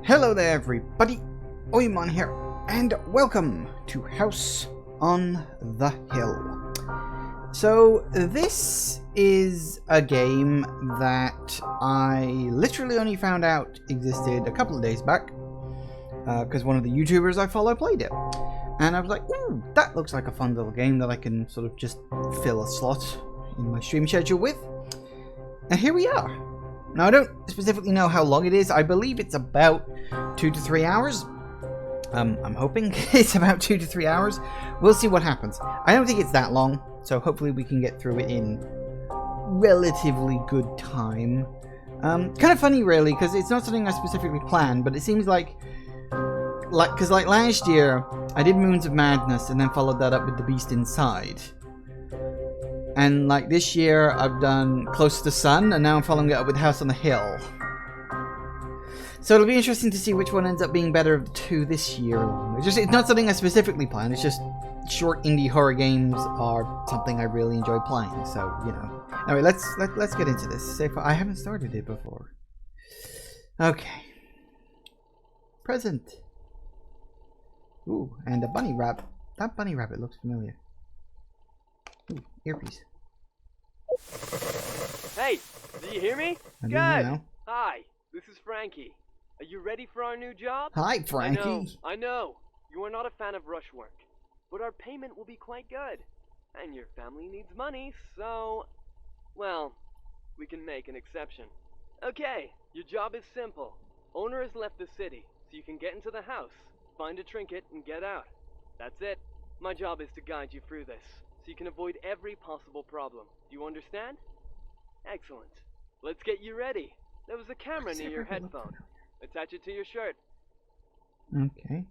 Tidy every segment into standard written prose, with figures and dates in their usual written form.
Hello there everybody, Oimon here, and welcome to House on the Hill. So this is a game that I literally only found out existed a couple of days back, because one of the YouTubers I follow played it. And I was like, ooh, that looks like a fun little game that I can sort of just fill a slot in my stream schedule with. And here we are. Now, I don't specifically know how long it is. I believe it's about 2 to 3 hours. I'm hoping it's about 2 to 3 hours. We'll see what happens. I don't think it's that long, so hopefully we can get through it in relatively good time. Kind of funny, really, because it's not something I specifically planned, but it seems like last year, I did Moons of Madness and then followed that up with The Beast Inside. And like this year, I've done Close to the Sun, and now I'm following it up with House on the Hill. So it'll be interesting to see which one ends up being better of the two this year. It's not something I specifically planned. It's just short indie horror games are something I really enjoy playing. So you know. Anyway, let's get into this. I haven't started it before. Okay. Present. Ooh, and a bunny rabbit. That bunny rabbit looks familiar. Ooh, earpiece. Hey, do you hear me? I do Good. now. Hi, this is Frankie. Are you ready for our new job? Hi, Frankie. I know. You are not a fan of rush work, but our payment will be quite good. And your family needs money, so... well, we can make an exception. Okay, your job is simple. Owner has left the city, so you can get into the house, find a trinket, and get out. That's it. My job is to guide you through this, so you can avoid every possible problem. Do you understand? Excellent. Let's get you ready. There was a camera near your headphone. Attach it to your shirt. Okay.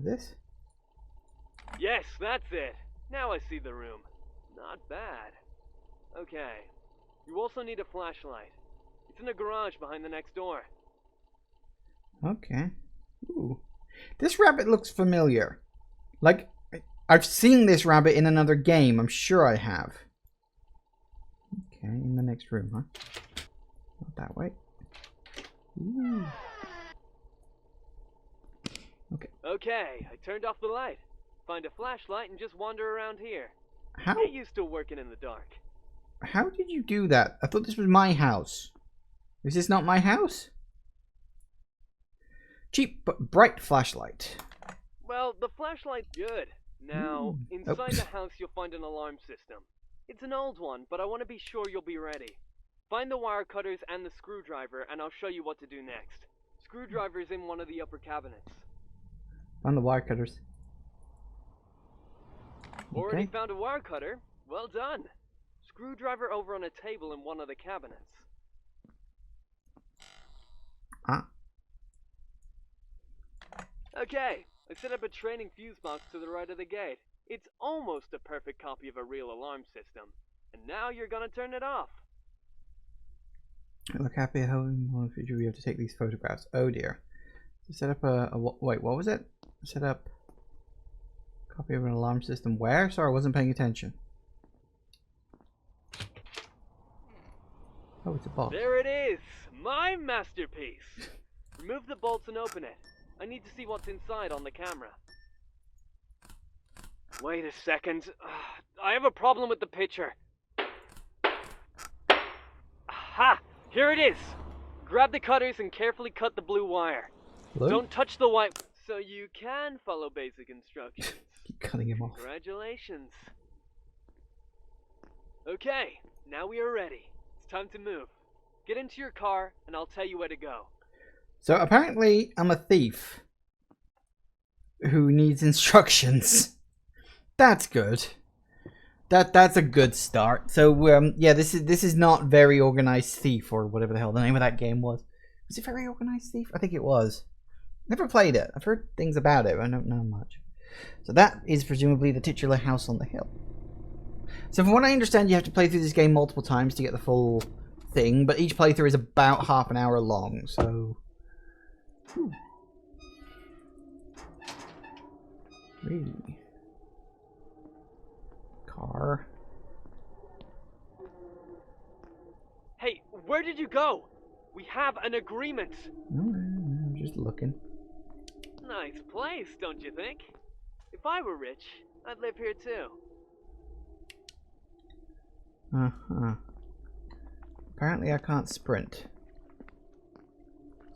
This? Yes, that's it. Now I see the room. Not bad. Okay. You also need a flashlight. It's in the garage behind the next door. Okay. Ooh. This rabbit looks familiar. Like, I've seen this rabbit in another game. I'm sure I have. Okay, in the next room, huh? Not that way. Ooh. Okay. Okay, I turned off the light. Find a flashlight and just wander around here. How? Get used to working in the dark. How did you do that? I thought this was my house. Is this not my house? Cheap but bright flashlight. Well, the flashlight's good. Now, inside the house you'll find an alarm system. It's an old one, but I want to be sure you'll be ready. Find the wire cutters and the screwdriver, and I'll show you what to do next. Screwdriver's in one of the upper cabinets. Found the wire cutters. Already Okay. found a wire cutter? Well done. Screwdriver over on a table in one of the cabinets. Ah. Okay, I set up a training fuse box to the right of the gate. It's almost a perfect copy of a real alarm system. And now you're gonna turn it off. Look happy at home. In the future, we have to take these photographs. Oh dear. Set up a wait. What was it? Set up a copy of an alarm system. Where? Sorry, I wasn't paying attention. Oh, it's a box. There it is! My masterpiece! Remove the bolts and open it. I need to see what's inside on the camera. Wait a second. I have a problem with the picture. Aha! Here it is! Grab the cutters and carefully cut the blue wire. Hello? Don't touch the white... so you can follow basic instructions. Keep cutting him off. Congratulations. Okay, now we are ready. It's time to move. Get into your car and I'll tell you where to go. So apparently, I'm a thief who needs instructions. That's good. That's a good start. So yeah, this is not Very Organized Thief or whatever the hell the name of that game was. Was it Very Organized Thief? I think it was. Never played it. I've heard things about it, but I don't know much. So that is presumably the titular House on the Hill. So from what I understand, you have to play through this game multiple times to get the full thing, but each playthrough is about half an hour long, so... Whew. Really? Car. Hey, where did you go? We have an agreement. No, Just looking. Nice place, don't you think? If I were rich, I'd live here too. Uh-huh. Apparently I can't sprint.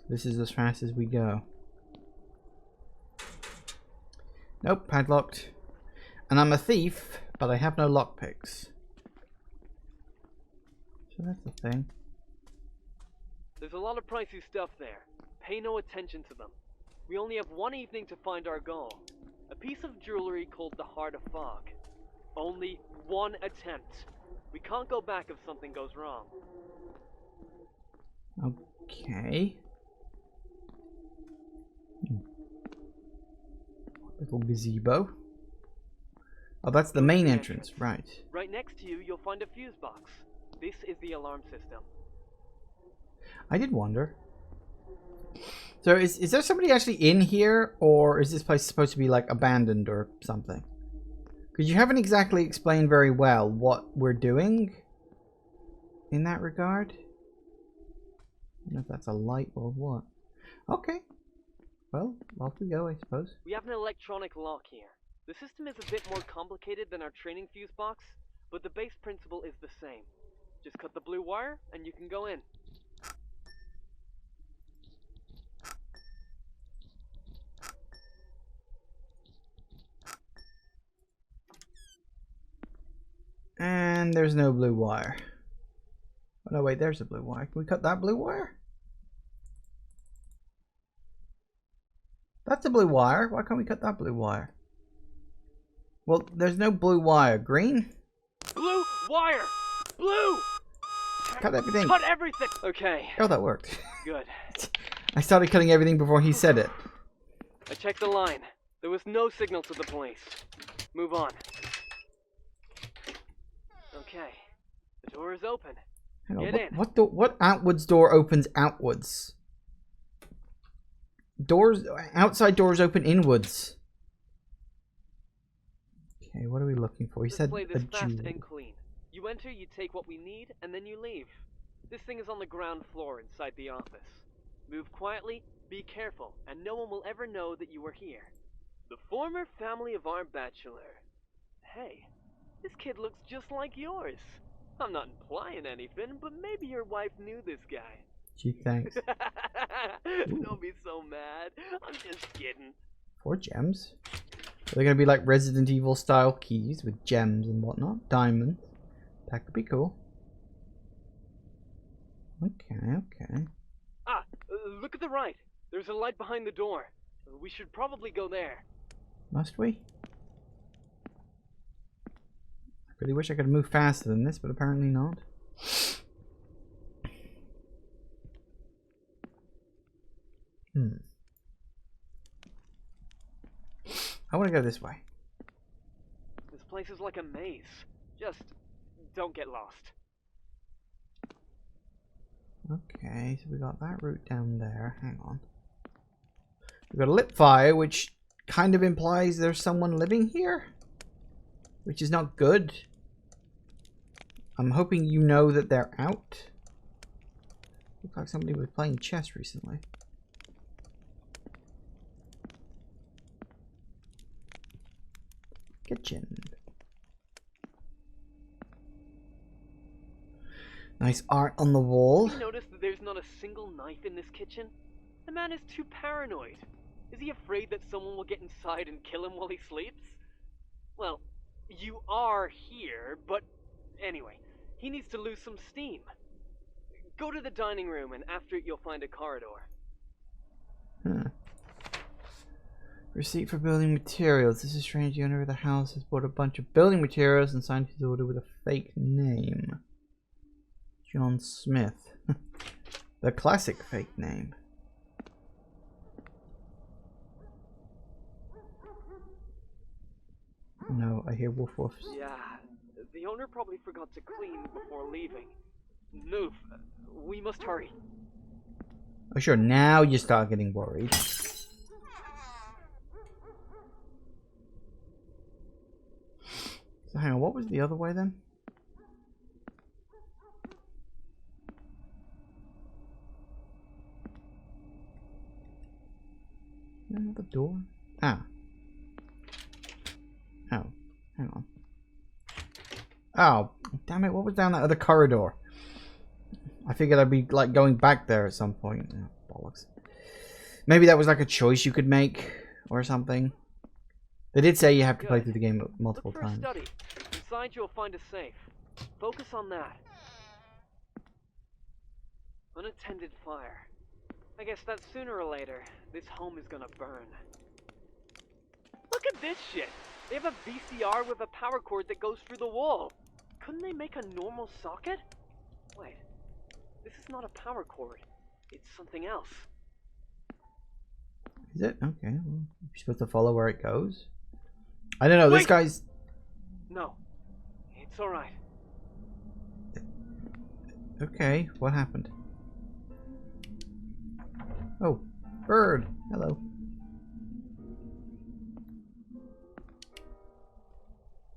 This is as fast as we go. Nope, padlocked. And I'm a thief, but I have no lockpicks. So that's the thing. There's a lot of pricey stuff there. Pay no attention to them. We only have one evening to find our goal. A piece of jewelry called the Heart of Fog. Only one attempt. We can't go back if something goes wrong. Okay. Little gazebo. Oh, that's the main entrance, right. Right next to you, you'll find a fuse box. This is the alarm system. I did wonder. So is there somebody actually in here, or is this place supposed to be like abandoned or something? Because you haven't exactly explained very well what we're doing in that regard. I don't know if that's a light or what. Okay. Well, off we go, I suppose. We have an electronic lock here. The system is a bit more complicated than our training fuse box, but the base principle is the same. Just cut the blue wire and you can go in. And there's no blue wire. Oh no, wait, there's a blue wire. Can we cut that blue wire? That's a blue wire. Why can't we cut that blue wire? Well, there's no blue wire. Green? Blue wire! Blue! Cut everything. Cut everything! Okay. Oh, that worked. Good. I started cutting everything before he said it. I checked the line. There was no signal to the place. Move on. Okay. The door is open. Hang on, Get in. What outwards door opens outwards? Doors, outside doors open inwards. Okay, what are we looking for? He said This a place is fast jewel. and clean. You enter, you take what we need, and then you leave. This thing is on the ground floor inside the office. Move quietly, be careful, and no one will ever know that you were here. The former family of our bachelor. Hey, this kid looks just like yours. I'm not implying anything, but maybe your wife knew this guy. Gee, thanks. Don't be so mad. I'm just kidding. 4 gems? Are they going to be like Resident Evil style keys with gems and whatnot? Diamonds. That could be cool. Okay. Ah, look at the right. There's a light behind the door. We should probably go there. Must we? I really wish I could move faster than this, but apparently not. I want to go this way. This place is like a maze. Just don't get lost. Okay, so we got that route down there. Hang on. We've got a lit fire, which kind of implies there's someone living here, which is not good. I'm hoping you know that they're out. Looks like somebody was playing chess recently. Kitchen. Nice art on the wall. Have you noticed that there's not a single knife in this kitchen? The man is too paranoid. Is he afraid that someone will get inside and kill him while he sleeps? Well, you are here, but anyway, he needs to lose some steam. Go to the dining room, and after it you'll find a corridor. Receipt for building materials. This is strange. The owner of the house has bought a bunch of building materials and signed his order with a fake name. John Smith. The classic fake name. No, I hear woof woofs. Yeah, the owner probably forgot to clean before leaving. Move. We must hurry. Oh sure, now you start getting worried. So hang on, what was the other way then? Another door? Ah. Oh. Hang on. Oh. Damn it. What was down that other corridor? I figured I'd be like going back there at some point. Oh, bollocks. Maybe that was like a choice you could make or something. They did say you have to play through the game multiple times. Study. Inside you'll find a safe. Focus on that. Unattended fire. I guess that sooner or later, this home is gonna burn. Look at this shit! They have a VCR with a power cord that goes through the wall. Couldn't they make a normal socket? Wait, this is not a power cord. It's something else. Is it? Okay, well, you're supposed to follow where it goes? I don't know, this guy's... No, it's alright. Okay, what happened? Oh, bird. Hello.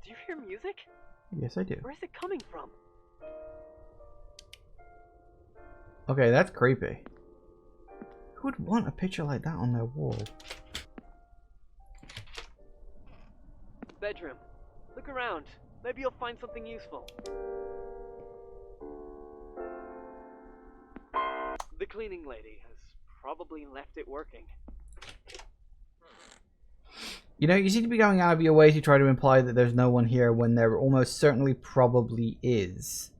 Do you hear music? Yes, I do. Where is it coming from? Okay, that's creepy. Who would want a picture like that on their wall? Bedroom. Look around. Maybe you'll find something useful. The cleaning lady has probably left it working. You know, you seem to be going out of your way to try to imply that there's no one here when there almost certainly probably is.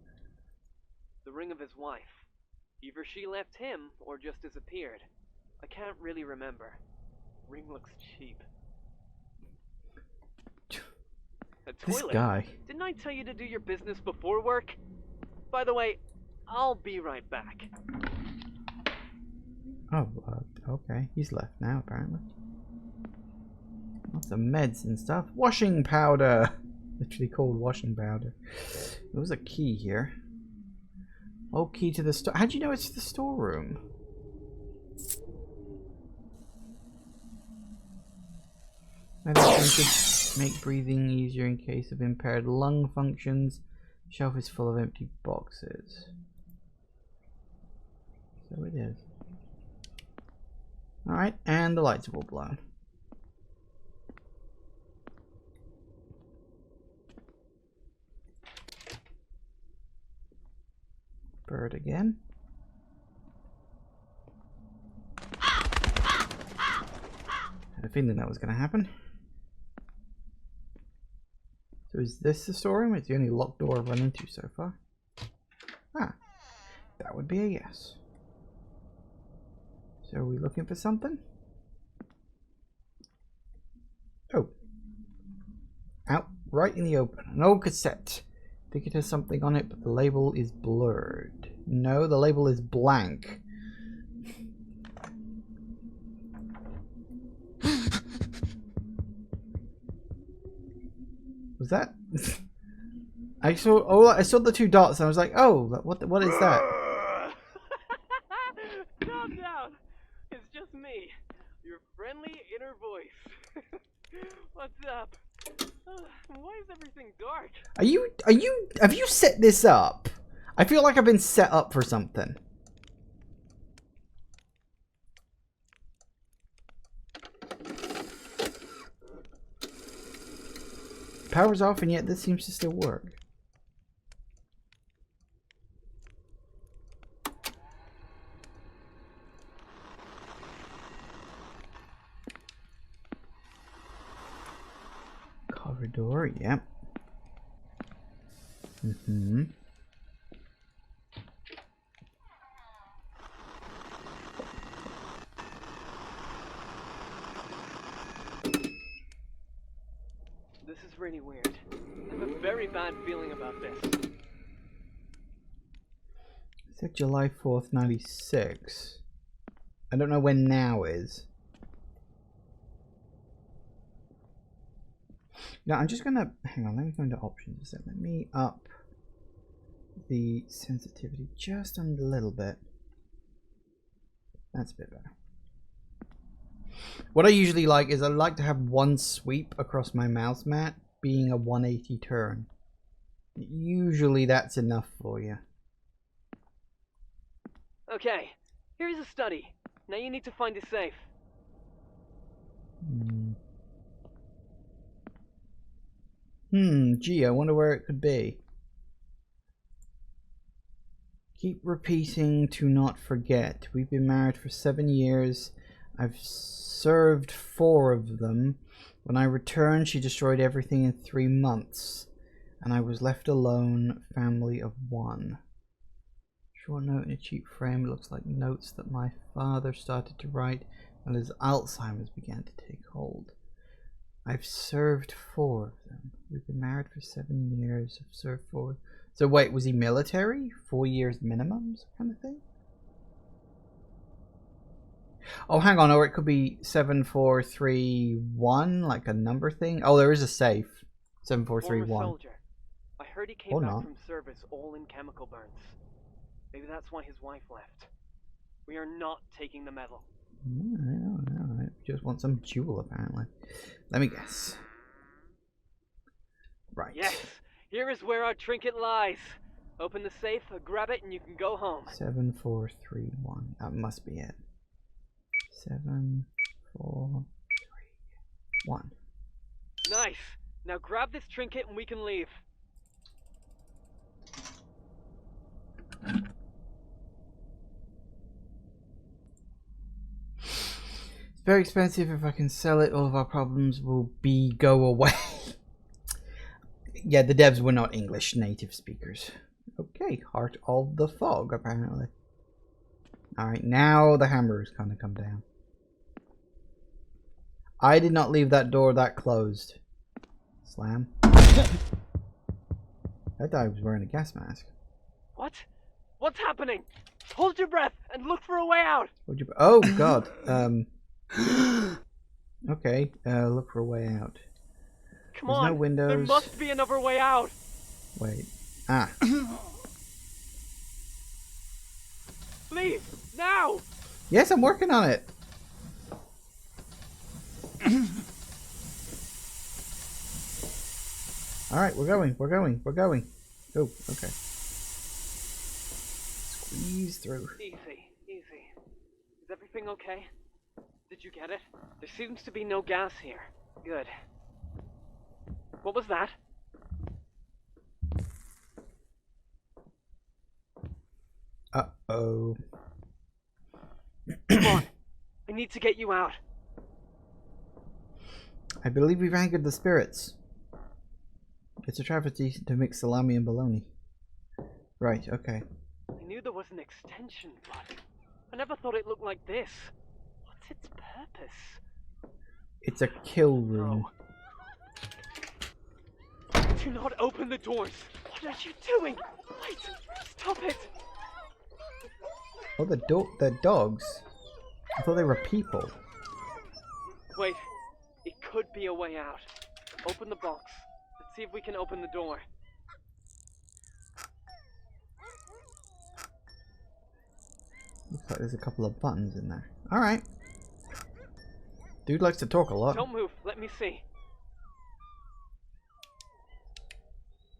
The ring of his wife. Either she left him or just disappeared. I can't really remember. Ring looks cheap. A toilet. This guy. Didn't I tell you to do your business before work? By the way, I'll be right back. Oh, okay. He's left now, apparently. Lots of meds and stuff. Washing powder! Literally called washing powder. There was a key here. Oh, key to the store. How do you know it's the storeroom? Medicine could make breathing easier in case of impaired lung functions. Shelf is full of empty boxes. So it is. Alright, and the lights have all blown. Bird again. Had a feeling that was going to happen. So is this the storeroom? It's the only locked door I've run into so far. Ah, that would be a yes. So are we looking for something? Oh. Out right in the open. An old cassette. I think it has something on it, but the label is blurred. No, the label is blank. Was that? I saw the two dots and I was like, oh, what is that? Calm down. It's just me, your friendly inner voice. What's up? Why is everything dark? Have you set this up? I feel like I've been set up for something. Power's off and yet this seems to still work. Corridor, yep. Mm-hmm. This is really weird. I have a very bad feeling about this. It's like July 4th, 96. I don't know when now is. Now I'm just gonna hang on, let me go into options a second. Let me up the sensitivity just a little bit. That's a bit better. What I usually like is I like to have one sweep across my mouse mat being a 180 turn. Usually that's enough for you. Okay, here's a study. Now you need to find a safe. Gee, I wonder where it could be. Keep repeating to not forget. We've been married for 7 years. I've served 4 of them. When I returned, she destroyed everything in 3 months. And I was left alone, family of 1. Short note in a cheap frame. It looks like notes that my father started to write when his Alzheimer's began to take hold. I've served 4 of them. We've been married for 7 years. I've served 4. So wait, was he military? 4 years minimums kind of thing? Oh, hang on. Or it could be 7431, like a number thing. Oh, there is a safe. 7431. Former soldier. I heard he came back from service all in chemical burns. Maybe that's why his wife left. We are not taking the medal. Alright. Just want some jewel, apparently. Let me guess. Right. Yes, here is where our trinket lies. Open the safe, grab it, and you can go home. 7431. That must be it. 7431. Nice. Now grab this trinket and we can leave. It's very expensive. If I can sell it, all of our problems will go away. Yeah, the devs were not English native speakers. Okay, Heart of the Fog, apparently. Alright, now the hammer has kind of come down. I did not leave that door that closed. Slam. That guy was wearing a gas mask. What? What's happening? Hold your breath and look for a way out. Oh god. Okay. Look for a way out. Come There's on. no windows. There must be another way out. Wait. Ah. Leave now. Yes, I'm working on it. Alright, we're going. Oh, okay. Squeeze through. Easy. Is everything okay? Did you get it? There seems to be no gas here. Good. What was that? Uh-oh. Come on. I need to get you out. I believe we've angered the spirits. It's a travesty to mix salami and bologna. Right, okay. I knew there was an extension, but I never thought it looked like this. What's its purpose? It's a kill room. No. Do not open the doors. What are you doing? Wait, stop it. Oh, the dogs. I thought they were people. Wait, it could be a way out. Open the box. Let's see if we can open the door. Looks like there's a couple of buttons in there. Alright. Dude likes to talk a lot. Don't move. Let me see.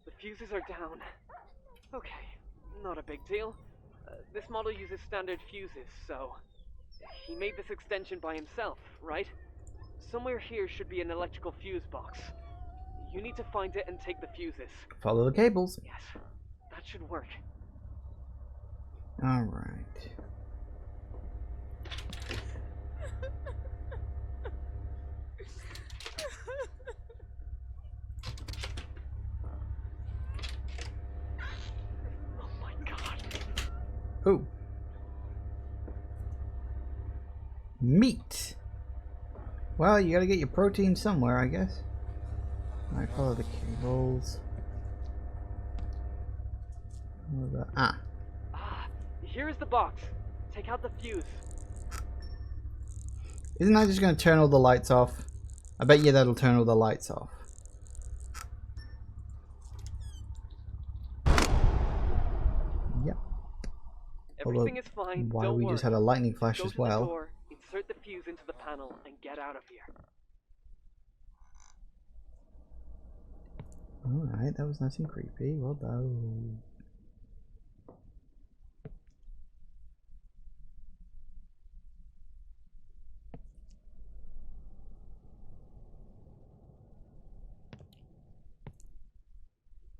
The fuses are down. Okay, not a big deal. This model uses standard fuses, so... He made this extension by himself, right? Somewhere here should be an electrical fuse box. You need to find it and take the fuses. Follow the cables. Yes, that should work. Alright. Oh my god. Ooh. Meat. Well, you gotta get your protein somewhere, I guess. Alright, follow the cables. Ah. Ah, here's the box. Take out the fuse. Isn't that just gonna turn all the lights off? I bet you that'll turn all the lights off. Yep. Everything is fine. Why Don't we worry. just had a lightning flash Go as to the well. door, insert the fuse into the panel, and get out of here. Alright, that was nice and creepy. Well done.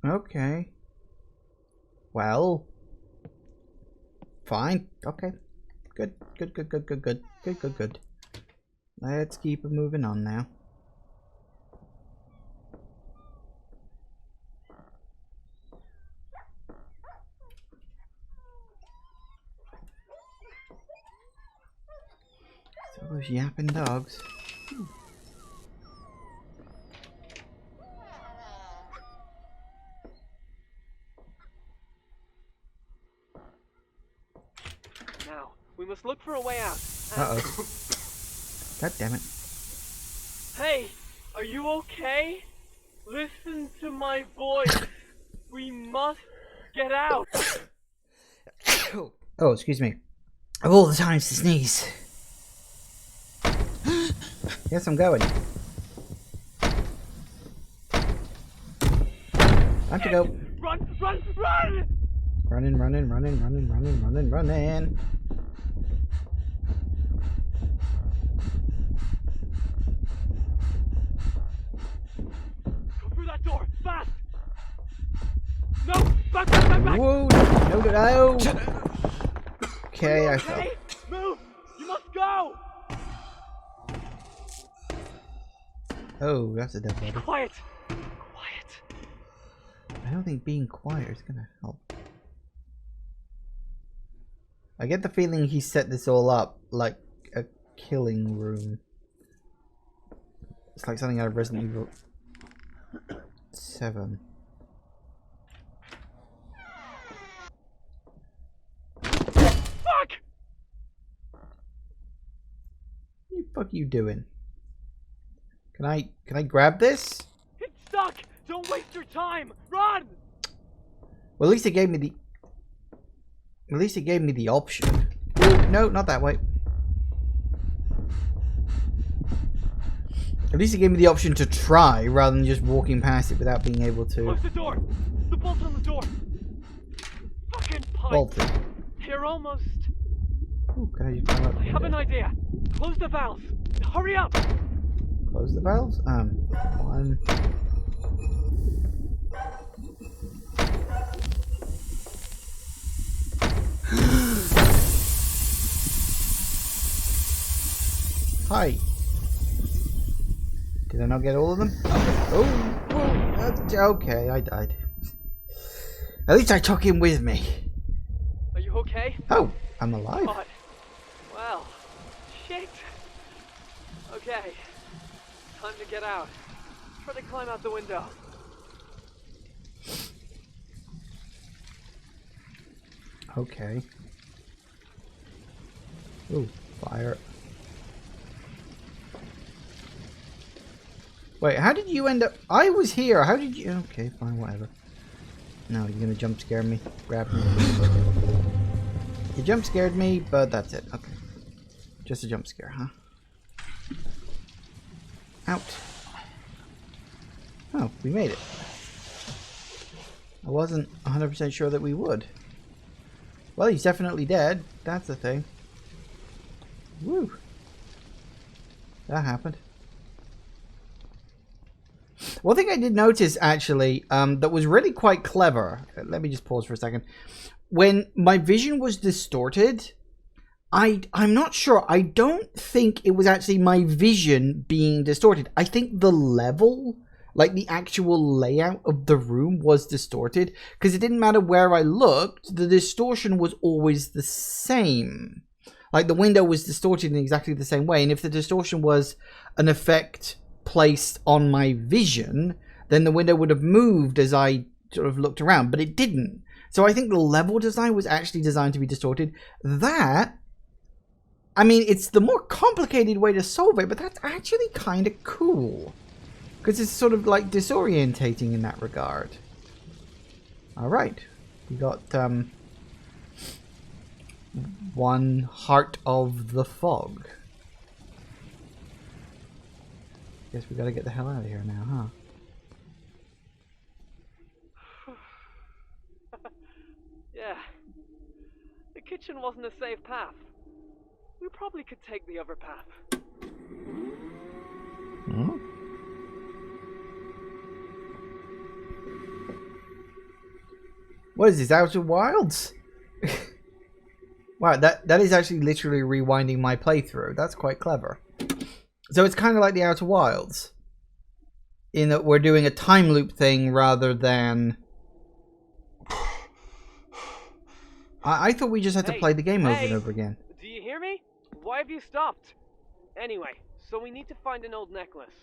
Okay. Well. Fine. Okay. Good. Good, good, good, good, good. Good, good, good. Let's keep moving on now. So those yapping dogs. Now, we must look for a way out. Uh-oh. God damn it. Hey, are you okay? Listen to my voice. We must get out. Oh, excuse me. Of all the times to sneeze. Yes, I'm going. Time to go. Run, run, run! Running, running, running, running, running, running, running. Go through that door, fast! No, back, back, back, back! Whoa, no, no. Okay, I fell. Okay, move! You must go! Oh, that's a dead body. Quiet! Quiet! I don't think being quiet is gonna help. I get the feeling he set this all up like a killing room. It's like something out of Resident Evil 7. Fuck! What the fuck are you doing? Can I grab this? It's stuck! Don't waste your time! Run! Well, at least it gave me the option. Ooh, no, not that way. At least it gave me the option to try rather than just walking past it without being able to. Close the door! The bolt's on the door! Fucking pipe! Bolted. You're almost... Ooh, can I just climb up? I have an idea! Close the valves! Hurry up! Close the valves? One. Hi. Did I not get all of them? Oh, whoa, okay, I died. At least I took him with me. Are you okay? Oh, I'm alive. God. Well, shit. Okay. Time to get out. Try to climb out the window. Okay. Ooh, fire. Wait, how did you end up? I was here. How did you? Okay, fine, whatever. No, you're gonna jump scare me. Grab me. You jump scared me, but that's it. Okay. Just a jump scare, huh? Out. Oh, we made it. I wasn't 100% sure that we would. Well, he's definitely dead. That's the thing. Woo. That happened. One thing I did notice, actually, that was really quite clever. Let me just pause for a second. When my vision was distorted, I'm not sure. I don't think it was actually my vision being distorted. I think the level, like the actual layout of the room, was distorted. Because it didn't matter where I looked, the distortion was always the same. Like the window was distorted in exactly the same way. And if the distortion was an effect placed on my vision, then the window would have moved as I sort of looked around, but it didn't. So I think the level design was actually designed to be distorted. That, I mean, it's the more complicated way to solve it, but that's actually kind of cool. Because it's sort of like disorientating in that regard. Alright. We got one Heart of the Fog. Guess we gotta get the hell out of here now, huh? Yeah. The kitchen wasn't a safe path. We probably could take the other path. Hmm? What is this, Outer Wilds? Wow, that is actually literally rewinding my playthrough. That's quite clever. So it's kind of like the Outer Wilds, in that we're doing a time loop thing rather than... I thought we just had to play the game over and over again. Do you hear me? Why have you stopped? Anyway, so we need to find an old necklace.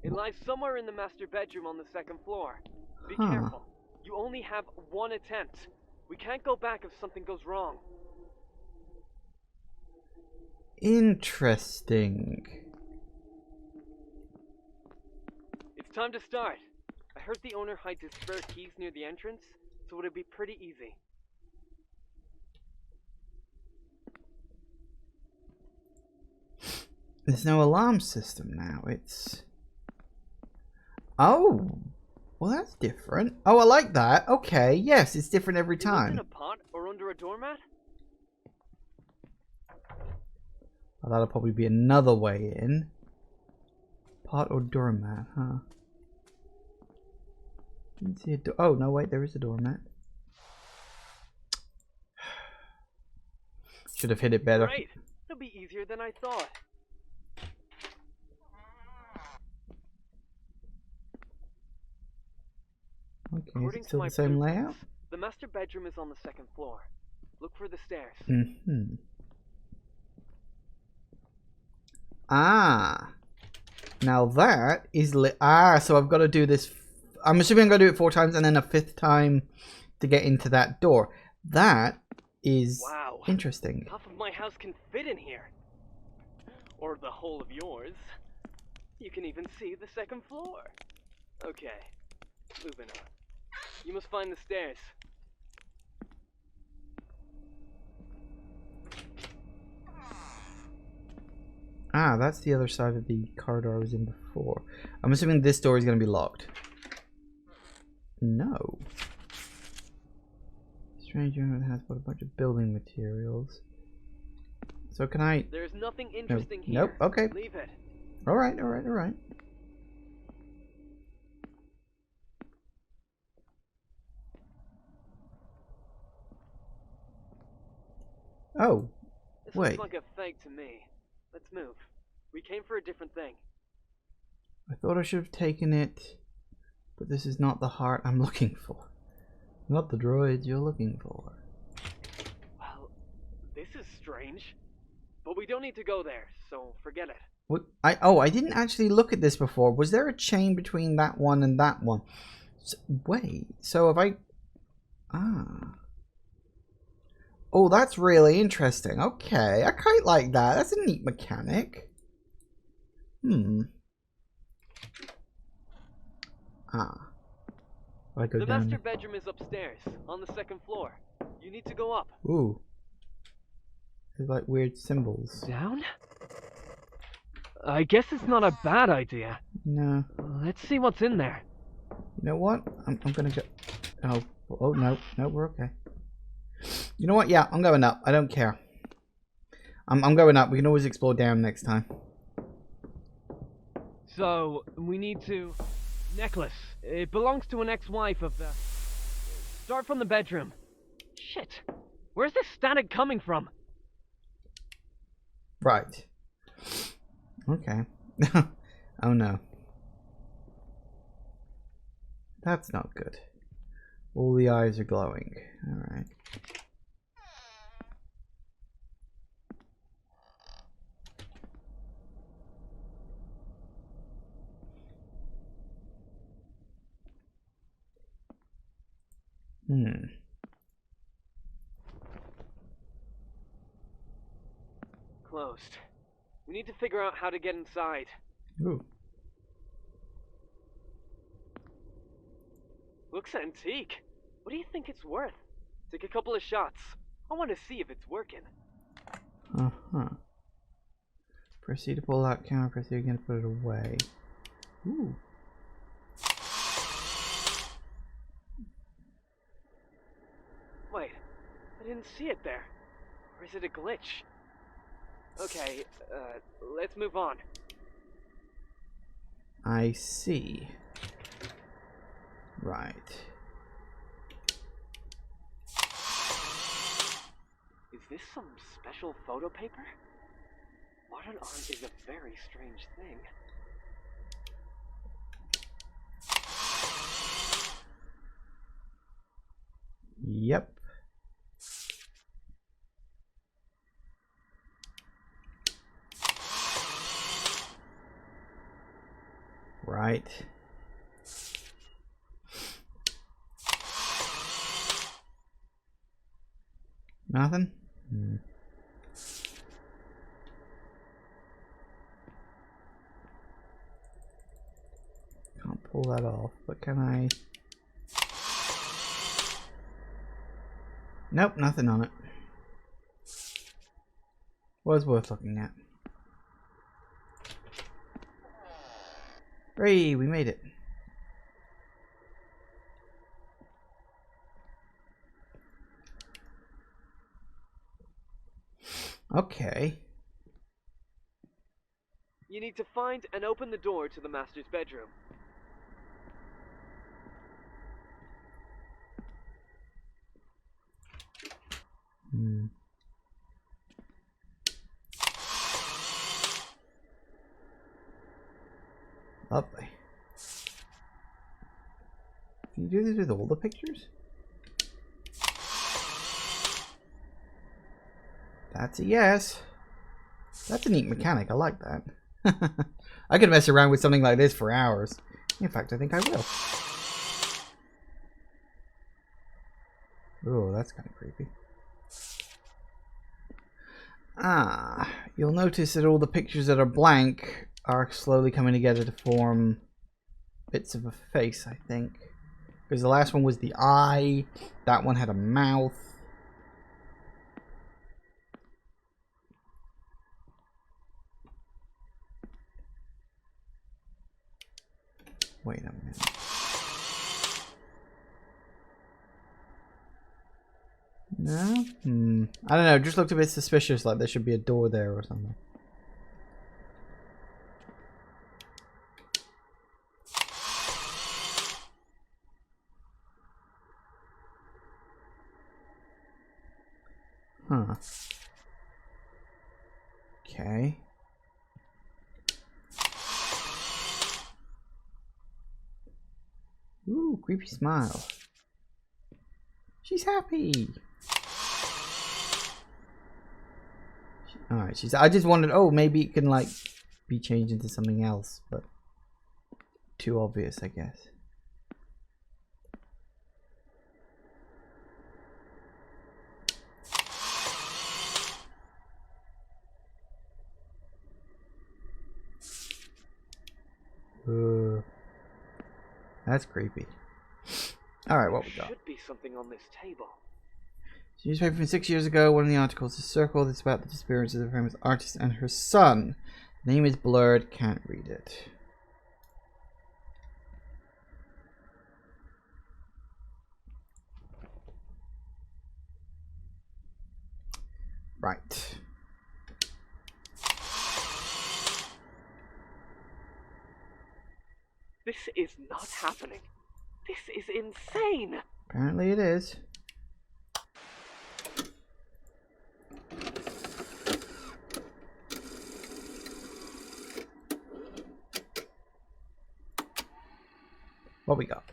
It lies somewhere in the master bedroom on the second floor. Be careful. You only have one attempt. We can't go back if something goes wrong. Interesting. It's time to start. I heard the owner hides his spare keys near the entrance, so it'll be pretty easy. There's no alarm system now. It's... Oh! Well, that's different. Oh, I like that. Okay, yes, it's different every time. In a pot or under a doormat? Oh, that'll probably be another way in. Pot or doormat, huh? Didn't see a door. Oh, no, wait, there is a doormat. Should have hit it better. Great. It'll be easier than I thought. Okay, is it still the same layout? The master bedroom is on the second floor. Look for the stairs. Mm-hmm. Ah. Now that is so I've got to do this. I'm assuming I'm going to do it 4 times and then a 5th time to get into that door. That is interesting. Half of my house can fit in here. Or the whole of yours. You can even see the second floor. Okay, moving on. You must find the stairs. Ah, that's the other side of the corridor I was in before. I'm assuming this door is going to be locked. No. Strange unit has bought a bunch of building materials. So can I... There's nothing interesting here. Nope, okay. Leave it. Alright, alright, alright. Oh, this wait. looks like a fake to me. Let's move. We came for a different thing. I thought I should have taken it, but this is not the heart I'm looking for. Not the droids you're looking for. Well, this is strange. But we don't need to go there, so forget it. What? I didn't actually look at this before. Was there a chain between that one and that one? So, wait, so if I... Ah... Oh, that's really interesting. Okay, I quite like that. That's a neat mechanic. Ah. I go the down. master bedroom is upstairs, on the second floor. You need to go up. Ooh. There's like weird symbols. Down? I guess it's not a bad idea. No. Let's see what's in there. You know what? I'm gonna go... Oh, no. No, we're okay. You know what? Yeah, I'm going up. I don't care. I'm going up. We can always explore down next time. So, we need to... Necklace. It belongs to an ex-wife of the... Start from the bedroom. Shit. Where's this static coming from? Right. Okay. Oh no. That's not good. All the eyes are glowing. Alright. Closed. We need to figure out how to get inside. Ooh. Looks antique. What do you think it's worth? Take a couple of shots. I want to see if it's working. Uh-huh. Proceed to pull out camera, proceed again to put it away. Ooh. Wait, I didn't see it there. Or is it a glitch? Okay, let's move on. I see. Right. this some special photo paper? Modern art is a very strange thing. Yep. Right. Nothing? Can't pull that off, but can I? Nope, nothing on it. Was worth looking at. Hooray, we made it. Okay. You need to find and open the door to the master's bedroom. Lovely. Can you do this with all the pictures? That's a yes. That's a neat mechanic. I like that. I could mess around with something like this for hours. In fact, I think I will. Oh, that's kind of creepy. Ah, you'll notice that all the pictures that are blank are slowly coming together to form bits of a face, I think. Because the last one was the eye, that one had a mouth. Wait a minute. No? I don't know, it just looked a bit suspicious, like there should be a door there or something. Huh. Okay. Ooh, creepy smile. She's happy. Alright, I just wondered, oh, maybe it can, like, be changed into something else, but too obvious, I guess. That's creepy. Alright, what we got? There should be something on this table. Newspaper from 6 years ago, one of the articles is circled. It's about the disappearance of the famous artist and her son. The name is blurred, can't read it. Right. This is not happening. This is insane. Apparently it is. What we got?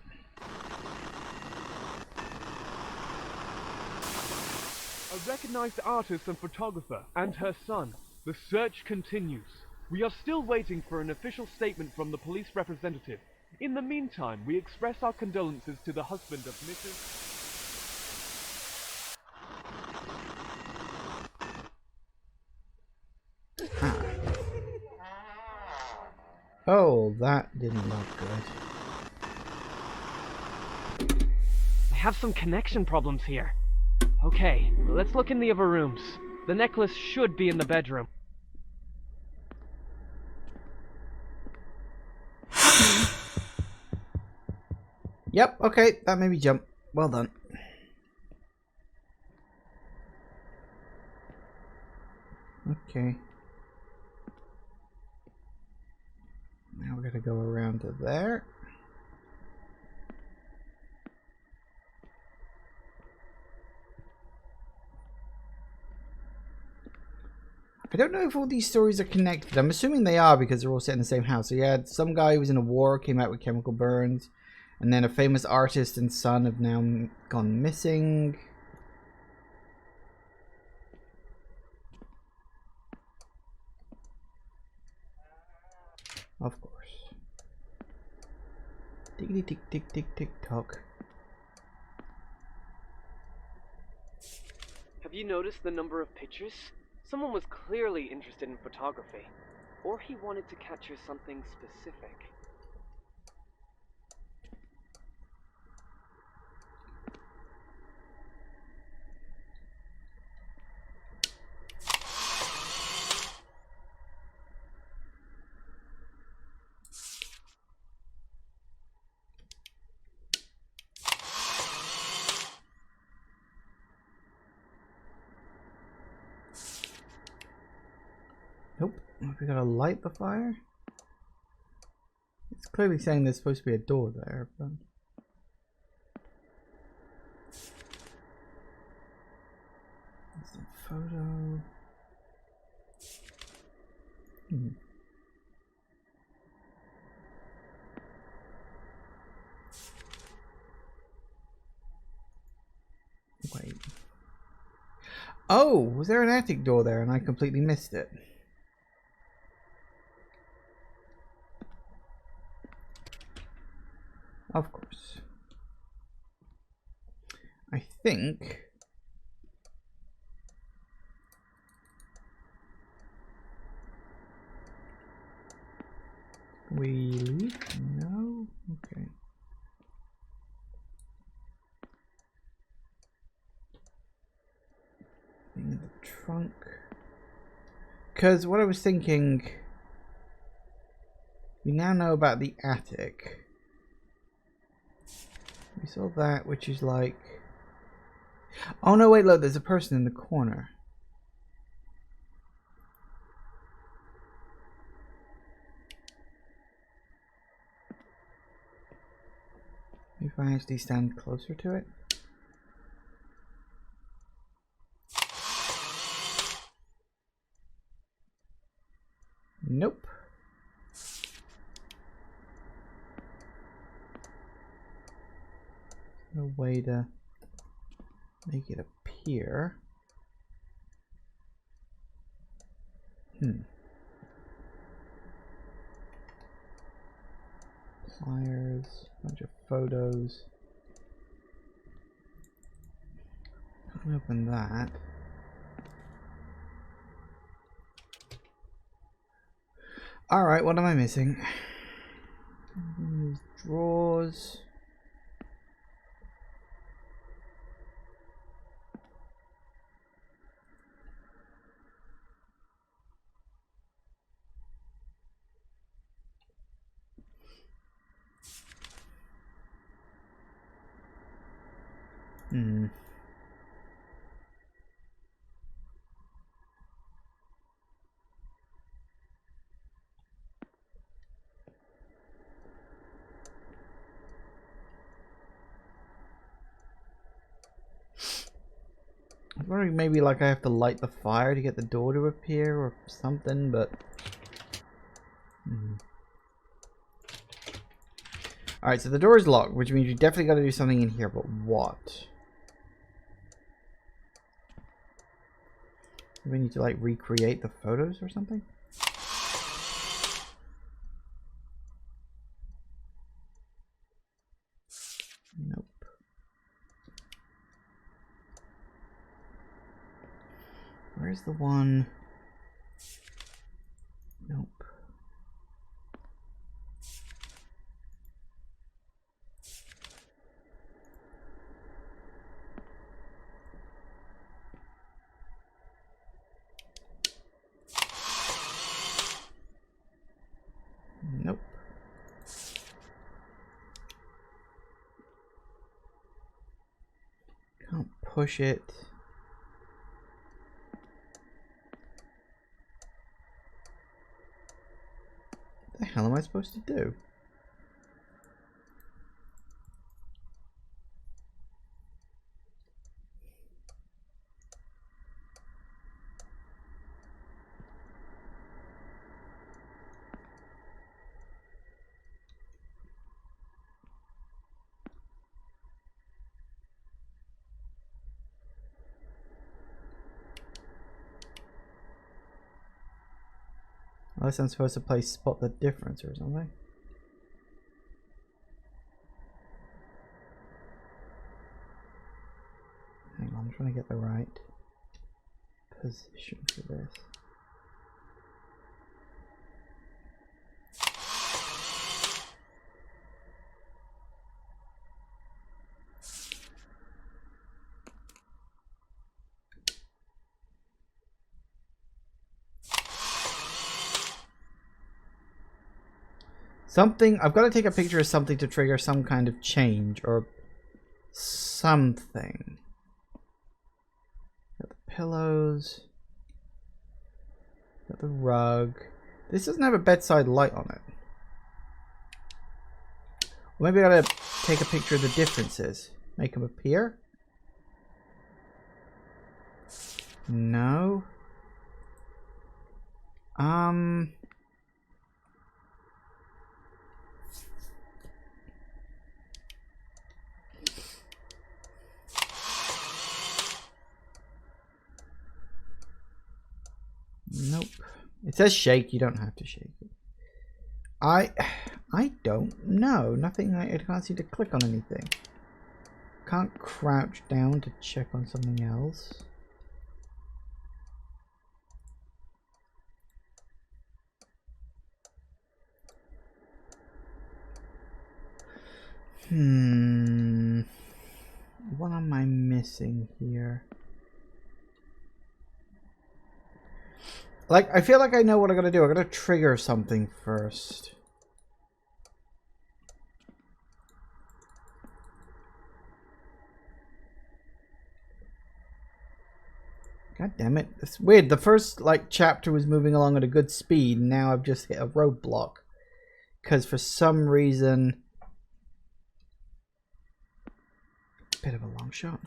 A recognized artist and photographer and her son. The search continues. We are still waiting for an official statement from the police representative. In the meantime, we express our condolences to the husband of Mrs. Oh, that didn't look good. I have some connection problems here. Okay, let's look in the other rooms. The necklace should be in the bedroom. Yep, okay, that made me jump. Well done. Okay. Now we're gonna go around to there. I don't know if all these stories are connected. I'm assuming they are because they're all set in the same house. So you had some guy who was in a war, came out with chemical burns, and then a famous artist and son have now gone missing. Of course. Tickety tick tick tick tick tock. Have you noticed the number of pictures? Someone was clearly interested in photography. Or he wanted to capture something specific. Nope. We gotta light the fire? It's clearly saying there's supposed to be a door there, but... There's a photo... Wait. Oh! Was there an attic door there and I completely missed it? Of course. I think... we leave? No? Okay. In the trunk. Because what I was thinking... we now know about the attic. We saw that, which is like... oh no, wait, look, there's a person in the corner. If I actually stand closer to it. Nope. No way to make it appear. Flyers, bunch of photos. Can't open that. Alright, what am I missing? These drawers. I was wondering maybe like I have to light the fire to get the door to appear or something, but... Alright, so the door is locked, which means you definitely got to do something in here, but what? We need to like recreate the photos or something? Nope. Where's the one? Nope. Nope. Can't push it. What the hell am I supposed to do? Unless I'm supposed to play spot the difference or something. Hang on, I'm trying to get the right position for this. Something, I've got to take a picture of something to trigger some kind of change or something. Got the pillows. Got the rug. This doesn't have a bedside light on it. Well, maybe I gotta take a picture of the differences. Make them appear? No. Nope. It says shake, you don't have to shake it. I don't know. Nothing, I can't seem to click on anything. Can't crouch down to check on something else. What am I missing here? Like, I feel like I know what I gotta do. I gotta trigger something first. God damn it. It's weird. The first, like, chapter was moving along at a good speed, and now I've just hit a roadblock. Because for some reason... Bit of a long shot.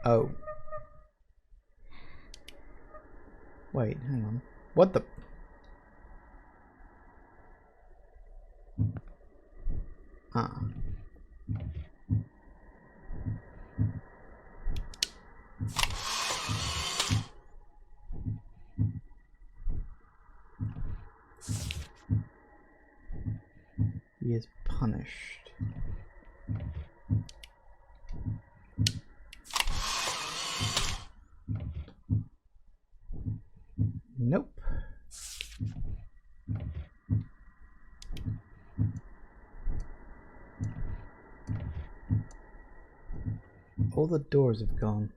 Oh. Wait, hang on. What the... Ah. He is punished. Nope. All the doors have gone.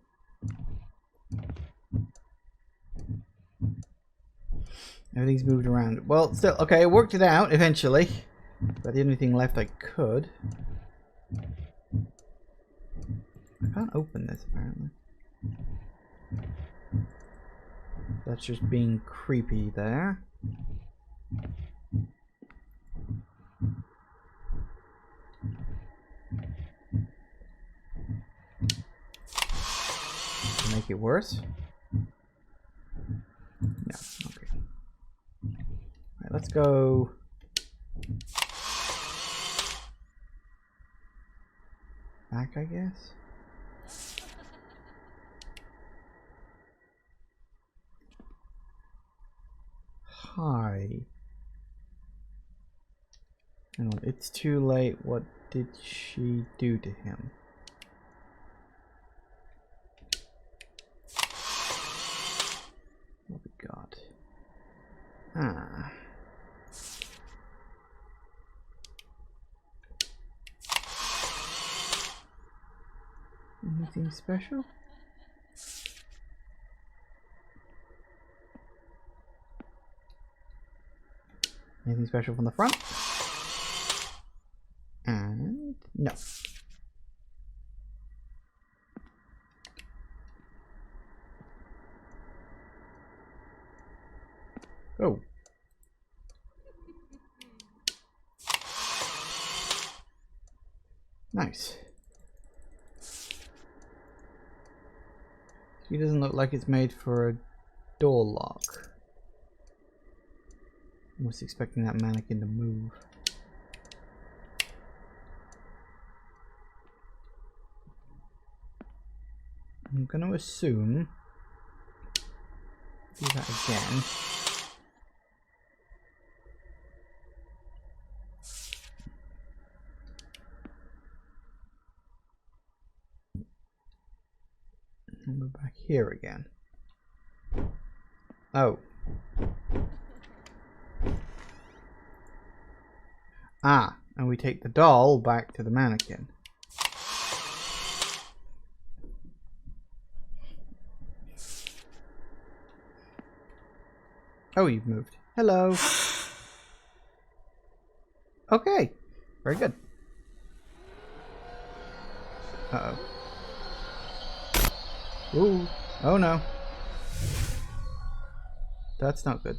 Everything's moved around. Well, still, okay, I worked it out eventually. But the only thing left I could. I can't open this apparently. That's just being creepy there. Make it worse? No, okay. Alright, let's go. Back, I guess. Hi. Hang on, it's too late. What did she do to him? What we got? Ah. Anything special? Anything special from the front? And no. Oh. Nice. He doesn't look like it's made for a door lock. I was expecting that mannequin to move. I'm going to assume... do that again. And we're back here again. Oh. Ah, and we take the doll back to the mannequin. Oh, you've moved. Hello. Okay. Very good. Uh-oh. Ooh. Oh no. That's not good.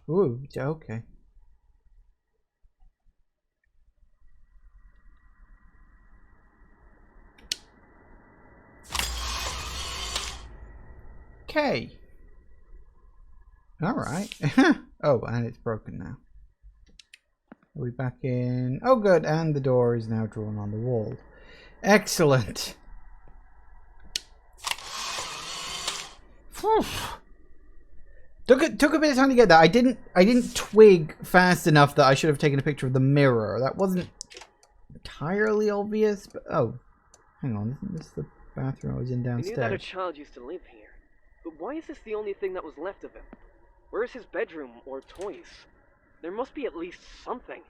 Ooh, okay. Okay. Alright. Oh, and it's broken now. Are we back in? Oh, good. And the door is now drawn on the wall. Excellent. Whew. Took a bit of time to get that. I didn't twig fast enough that I should have taken a picture of the mirror. That wasn't entirely obvious, but oh, hang on, isn't this the bathroom I was in downstairs? I knew that a child used to live here, but why is this the only thing that was left of him? Where is his bedroom or toys? There must be at least something.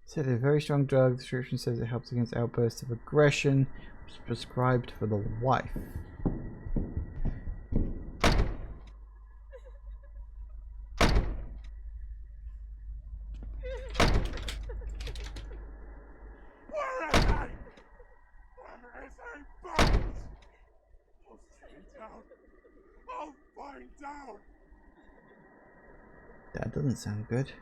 Said a very strong drug. The description says it helps against outbursts of aggression. It's prescribed for the wife. That doesn't sound good.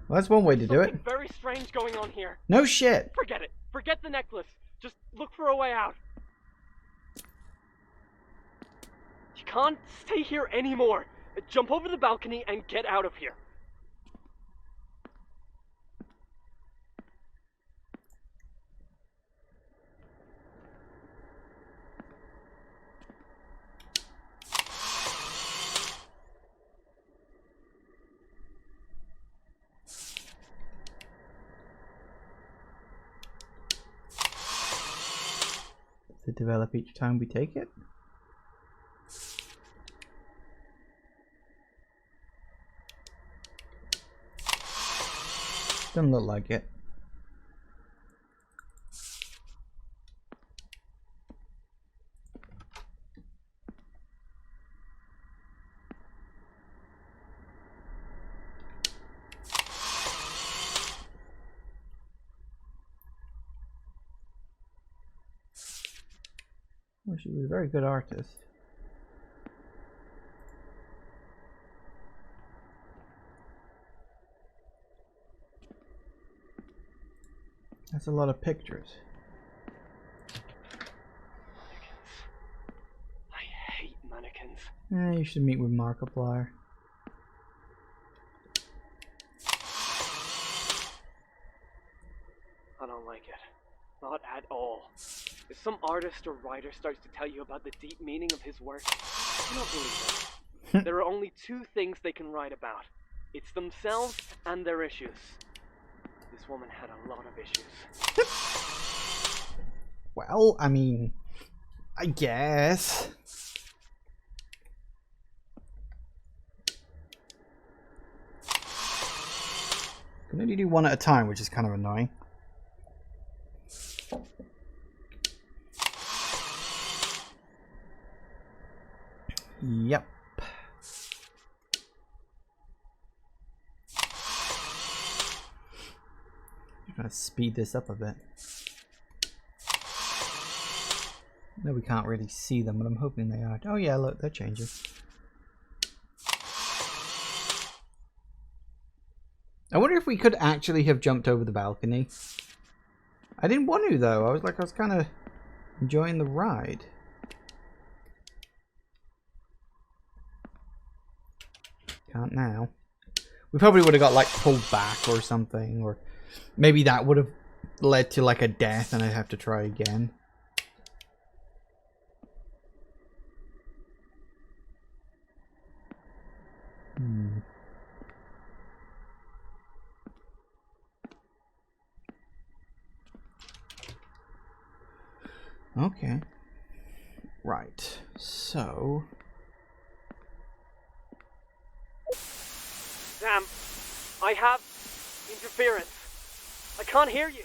Well, that's one way to do it. Something very strange going on here. No shit. Forget it. Forget the necklace. Just look for a way out. You can't stay here anymore. Jump over the balcony and get out of here. Does it develop each time we take it? Doesn't look like it. Well, she was a very good artist. That's a lot of pictures. Mannequins. I hate mannequins. You should meet with Markiplier. I don't like it. Not at all. If some artist or writer starts to tell you about the deep meaning of his work, do not believe it. There are only two things they can write about. It's themselves and their issues. This woman had a lot of issues. Well, I mean, I guess. Can only do one at a time, which is kind of annoying. Yep. I'm gonna speed this up a bit. No, we can't really see them, but I'm hoping they are. Oh yeah, look, they're changing. I wonder if we could actually have jumped over the balcony. I didn't want to, though. I was kind of enjoying the ride. Can't now. We probably would have got, like, pulled back or something. Or maybe that would have led to, like, a death and I'd have to try again. Okay. Right. So... Sam, I have interference. I can't hear you.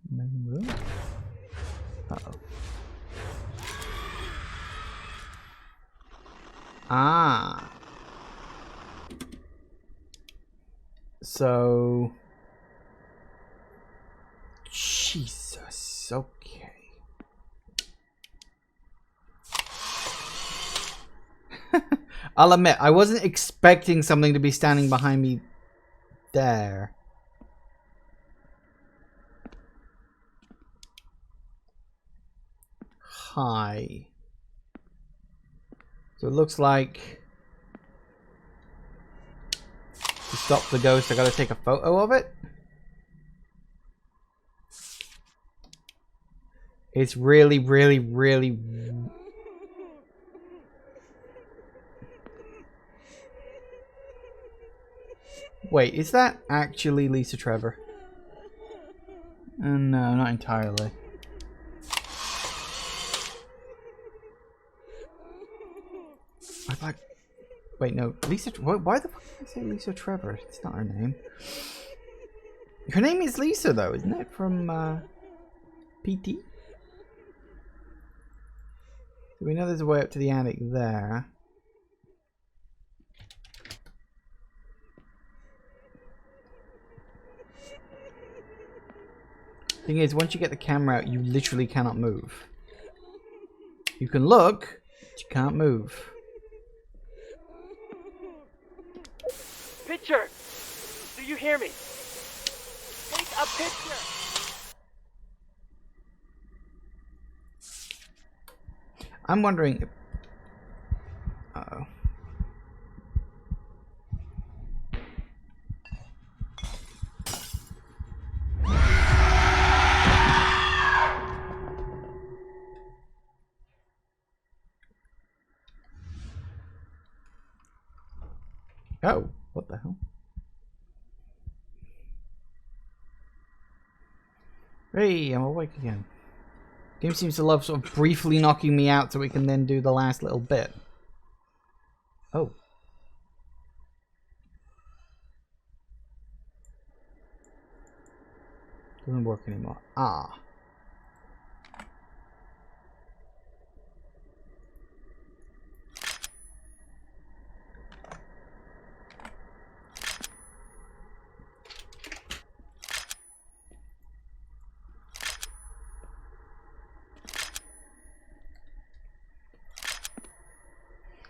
Main room? Uh-oh. Ah. So... Jesus, okay. I'll admit, I wasn't expecting something to be standing behind me there. Hi. So it looks like... to stop the ghost, I gotta take a photo of it? It's really, really, really... Wait, is that actually Lisa Trevor? No, not entirely. I'd like... Wait, no. Lisa... Why the fuck did I say Lisa Trevor? It's not her name. Her name is Lisa, though, isn't it? From, PT? So we know there's a way up to the attic there. Thing is, once you get the camera out, you literally cannot move. You can look, but you can't move. Picture! Do you hear me? Take a picture! I'm wondering... Uh-oh. Oh, what the hell? Hey, I'm awake again. Game seems to love sort of briefly knocking me out so we can then do the last little bit. Oh. Doesn't work anymore. Ah.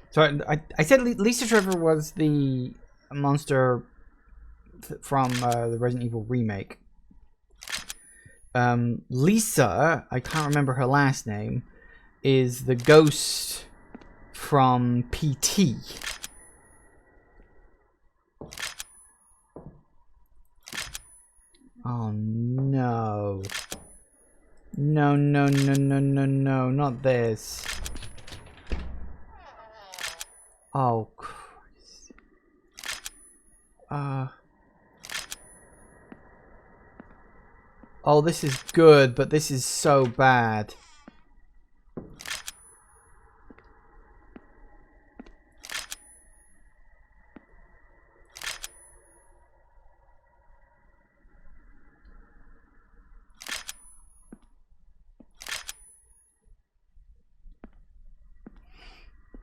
So I said Lisa Trevor was the monster from the Resident Evil remake. Lisa, I can't remember her last name, is the ghost from PT. Oh no. No, no, no, no, no, no, not this. Oh, Christ. Oh, this is good, but this is so bad.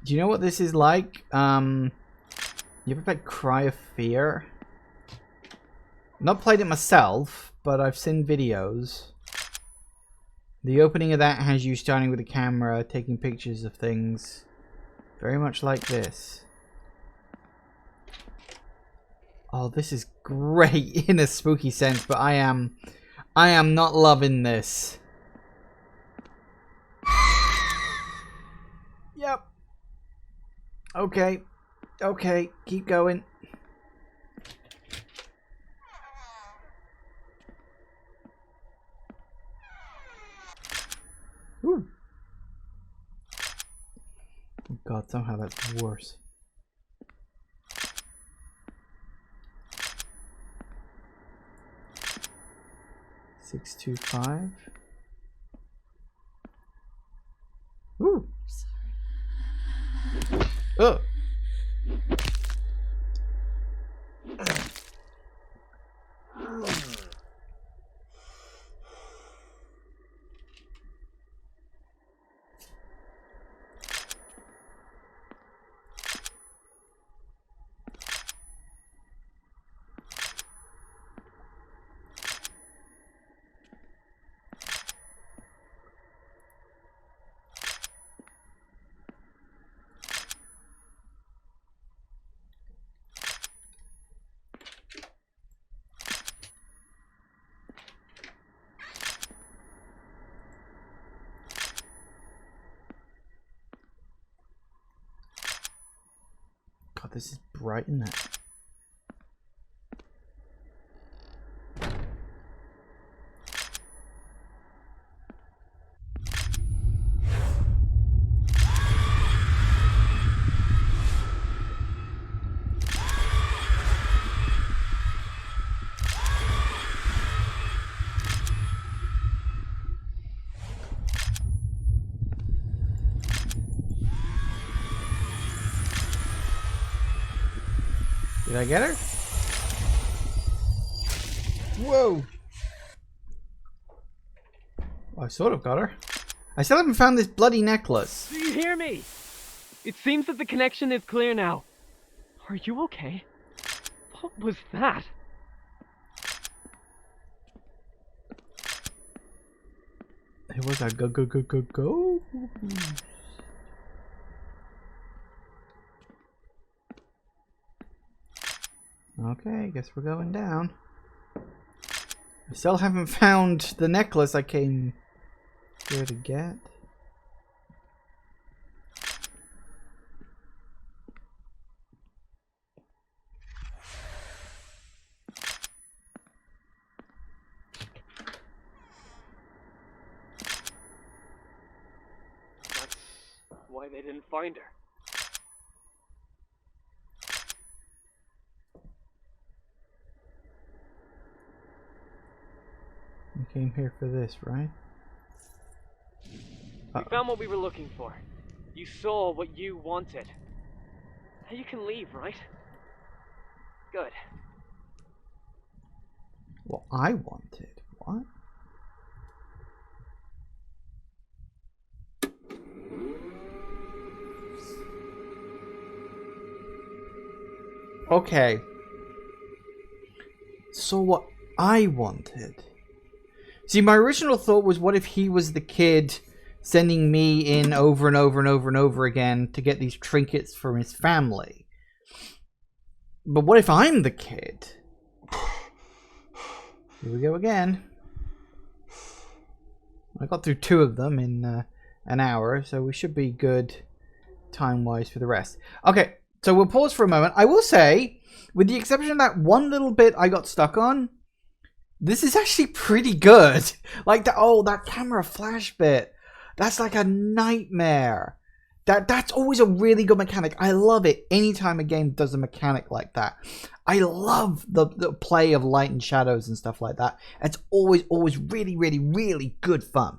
Do you know what this is like? You ever played Cry of Fear? Not played it myself, but I've seen videos. The opening of that has you starting with a camera, taking pictures of things. Very much like this. Oh, this is great in a spooky sense, but I am not loving this. Yep. Okay. Okay, keep going. Ooh. Oh god, somehow that's worse. Six, 2, 5. Ooh. Oh. God, this is bright, isn't it? Did I get her? Whoa! I sort of got her. I still haven't found this bloody necklace. Do you hear me? It seems that the connection is clear now. Are you okay? What was that? It was a go. Okay, guess we're going down. I still haven't found the necklace I came here to get. That's why they didn't find her. We came here for this, right? We found what we were looking for. You saw what you wanted. Now you can leave, right? Good. What I wanted? What? Okay. So what I wanted. See, my original thought was, what if he was the kid sending me in over and over and over and over again to get these trinkets from his family? But what if I'm the kid? Here we go again. I got through 2 of them in an hour, so we should be good time-wise for the rest. Okay, so we'll pause for a moment. I will say, with the exception of that one little bit I got stuck on, this is actually pretty good. Like, that camera flash bit. That's like a nightmare. That's always a really good mechanic. I love it anytime a game does a mechanic like that. I love the play of light and shadows and stuff like that. It's always really, really, really good fun.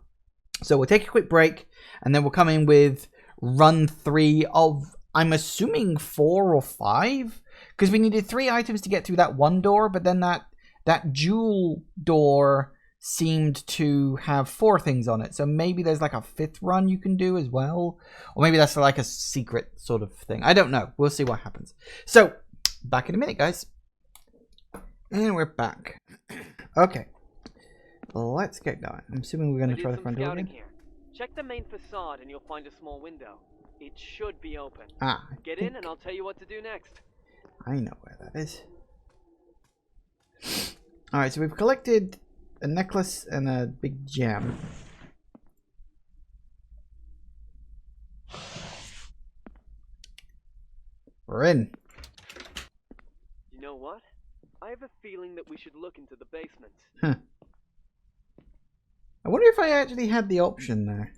So we'll take a quick break, and then we'll come in with run 3 of, I'm assuming 4 or 5? Because we needed 3 items to get through that one door, but then that jewel door seemed to have 4 things on it. So maybe there's like a 5th run you can do as well. Or maybe that's like a secret sort of thing. I don't know. We'll see what happens. So, back in a minute, guys. And we're back. Okay. Let's get going. I'm assuming we're going to try the front door again. Here. Check the main facade and you'll find a small window. It should be open. Get in and I'll tell you what to do next. I know where that is. Alright, so we've collected a necklace and a big gem. We're in. You know what? I have a feeling that we should look into the basement. Huh. I wonder if I actually had the option there.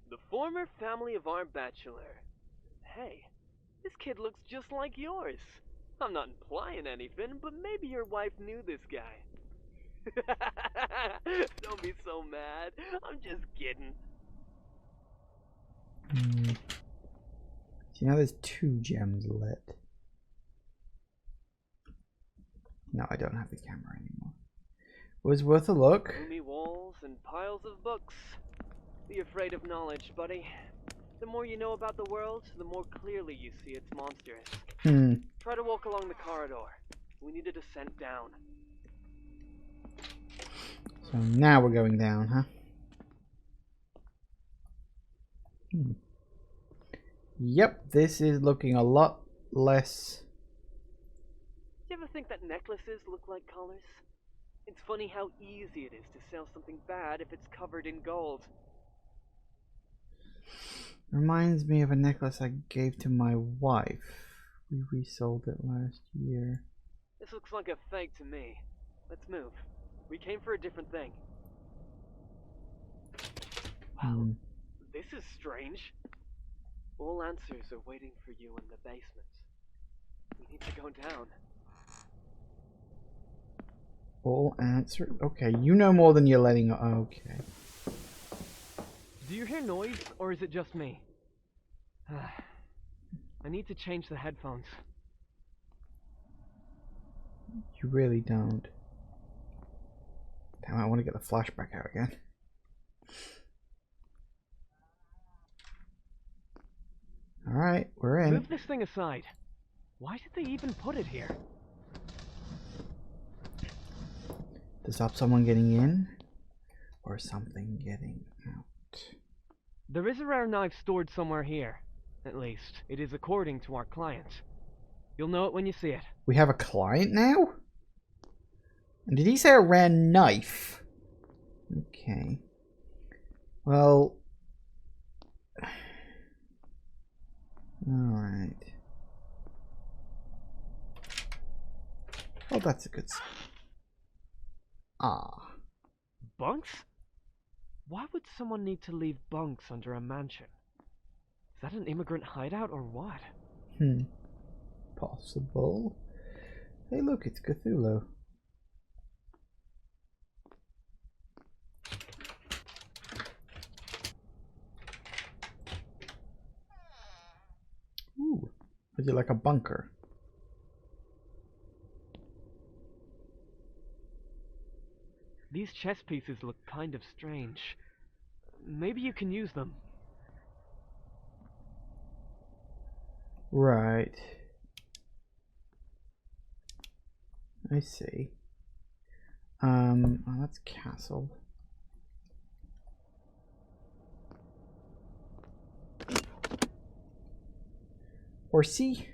The former family of our bachelor. Hey, this kid looks just like yours. I'm not implying anything, but maybe your wife knew this guy. Don't be so mad. I'm just kidding. See, now there's 2 gems lit. No, I don't have the camera anymore. It was worth a look. Gloomy walls and piles of books. Be afraid of knowledge, buddy. The more you know about the world, the more clearly you see its monsters. Try to walk along the corridor. We need a descent down. So now we're going down, huh? Yep, this is looking a lot less. Do you ever think that necklaces look like colors? It's funny how easy it is to sell something bad if it's covered in gold. Reminds me of a necklace I gave to my wife. We resold it last year. This looks like a fake to me. Let's move. We came for a different thing. Wow, this is strange. All answers are waiting for you in the basement. We need to go down. All answer? Okay, you know more than you're letting. Okay. Do you hear noise, or is it just me? I need to change the headphones. You really don't. Damn, I want to get the flashback out again. Alright, we're in. Move this thing aside. Why did they even put it here? To stop someone getting in? Or something getting out? There is a rare knife stored somewhere here. At least, it is according to our client. You'll know it when you see it. We have a client now? And did he say a rare knife? Okay. Well... Alright. Oh, that's a good sign. Ah. Bunks? Why would someone need to leave bunks under a mansion? Is that an immigrant hideout or what? Possible. Hey look, it's Cthulhu. Ooh. Is it like a bunker? These chess pieces look kind of strange. Maybe you can use them. Right. I see. Oh, that's castle. Horsey.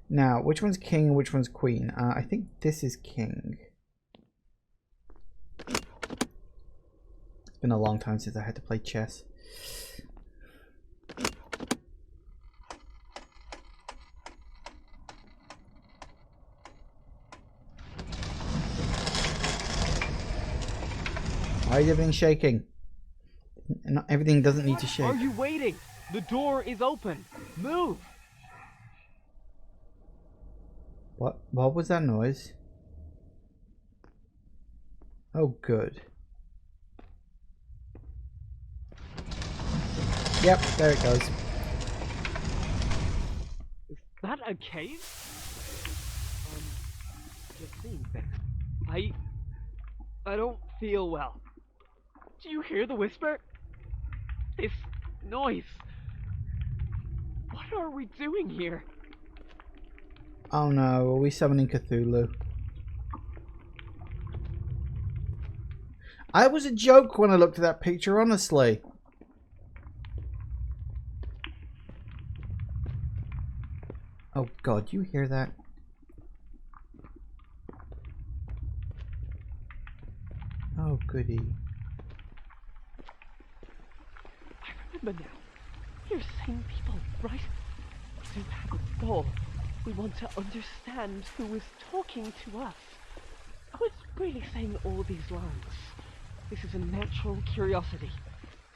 Now, which one's king and which one's queen? I think this is king. It's been a long time since I had to play chess. Why is everything shaking? Not everything doesn't need to shake. Are you waiting? The door is open. Move! What was that noise? Oh, good. Yep, there it goes. Is that a cave? I don't feel well. Do you hear the whisper? This noise. What are we doing here? Oh no, are we summoning Cthulhu? I was a joke when I looked at that picture, honestly. Oh god, you hear that? Oh goody. I remember now. You're sane people, right? We do have a goal. We want to understand who is talking to us. Who is really saying all these lines? This is a natural curiosity.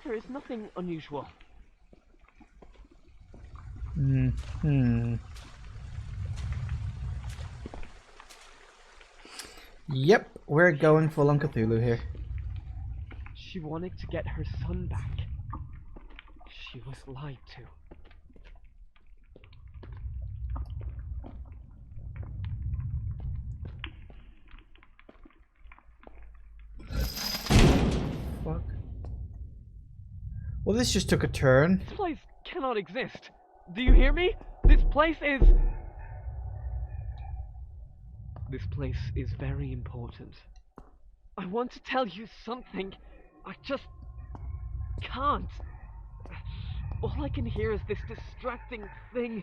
There is nothing unusual. Yep, we're going full on Cthulhu here. She wanted to get her son back. She was lied to. Fuck. Well, this just took a turn. This place cannot exist. Do you hear me? This place is very important. I want to tell you something. I just can't. All I can hear is this distracting thing.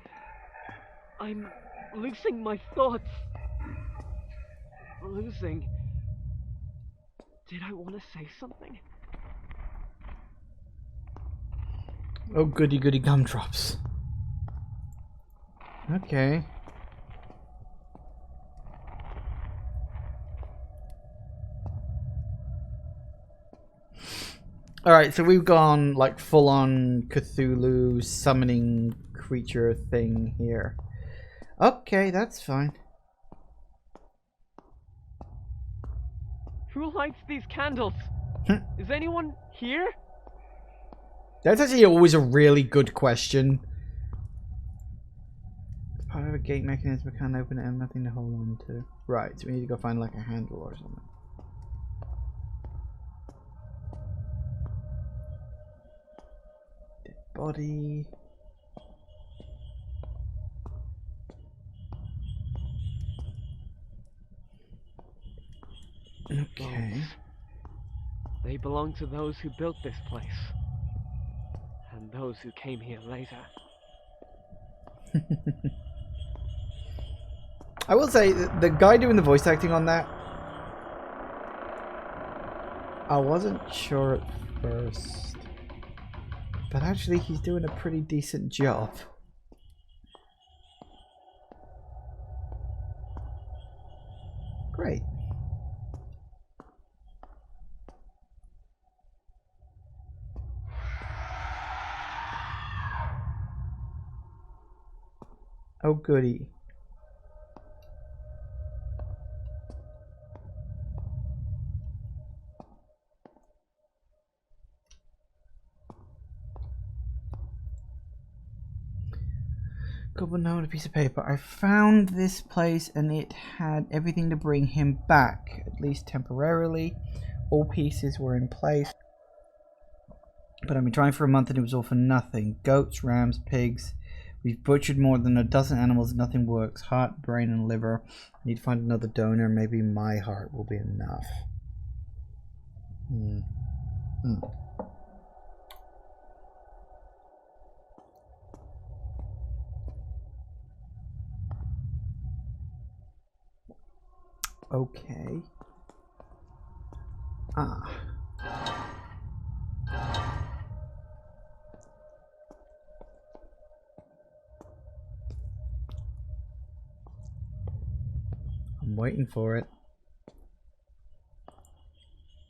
I'm losing my thoughts. Losing. Did I want to say something? Oh goody goody gumdrops. Okay. Alright, so we've gone like full on Cthulhu summoning creature thing here. Okay, that's fine. Who lights these candles? Is anyone here? That's actually always a really good question. It's part of a gate mechanism, we can't open it and nothing to hold on to. Right, so we need to go find like a handle or something. Dead body. Okay. They belong to those who built this place. And those who came here later. I will say, the guy doing the voice acting on that, I wasn't sure at first. But actually, he's doing a pretty decent job. Great. Oh goody. Goblin note on a piece of paper. I found this place and it had everything to bring him back, at least temporarily. All pieces were in place. But I've been trying for a month and it was all for nothing. Goats, rams, pigs. We've butchered more than a dozen animals. Nothing works. Heart, brain, and liver. I need to find another donor. Maybe my heart will be enough. Okay. I'm waiting for it.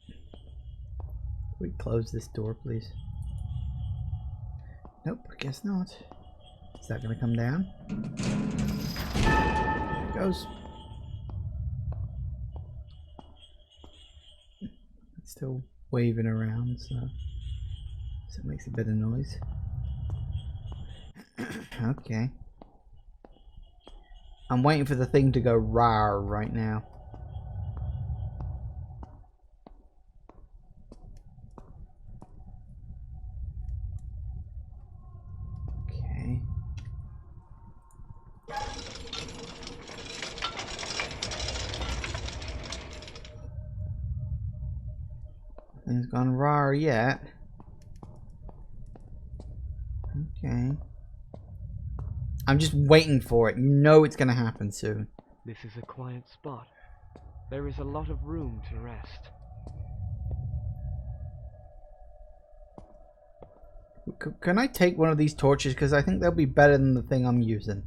Can we close this door, please? Nope, I guess not. Is that gonna come down? There it goes. It's still waving around, so it makes a bit of noise. Okay. I'm waiting for the thing to go rawr right now. Nothing's gone raw yet. Okay. I'm just waiting for it. You know it's gonna happen soon. This is a quiet spot. There is a lot of room to rest. Can I take one of these torches? Because I think they'll be better than the thing I'm using.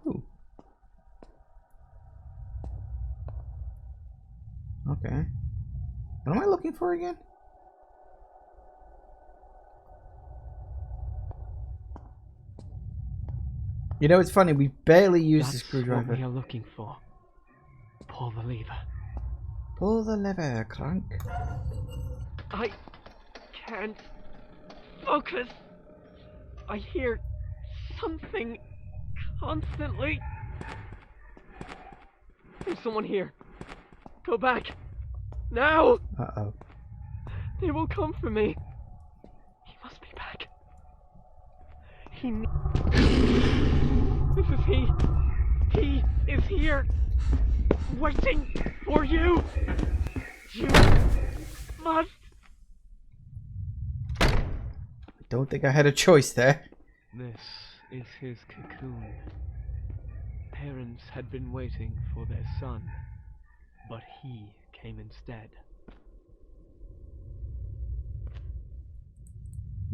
Ooh. Okay. What am I looking for again? You know, it's funny, we barely use the screwdriver. That's what we are looking for. Pull the lever. Pull the lever, Crank. I can't focus. I hear something constantly. There's someone here. Go back. Now! Uh-oh. They will come for me. He must be back. This is he. He is here. Waiting for you. You must. I don't think I had a choice there. This is his cocoon. Parents had been waiting for their son, but he came instead.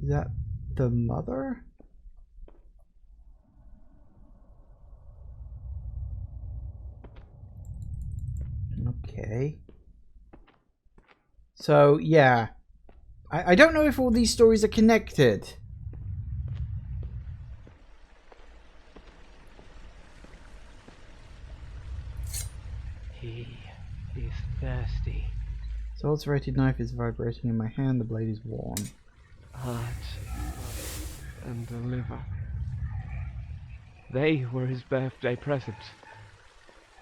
Is that the mother? Okay. So, yeah. I don't know if all these stories are connected. He is thirsty. So, ulcerated knife is vibrating in my hand. The blade is warm. Heart and the liver. They were his birthday present.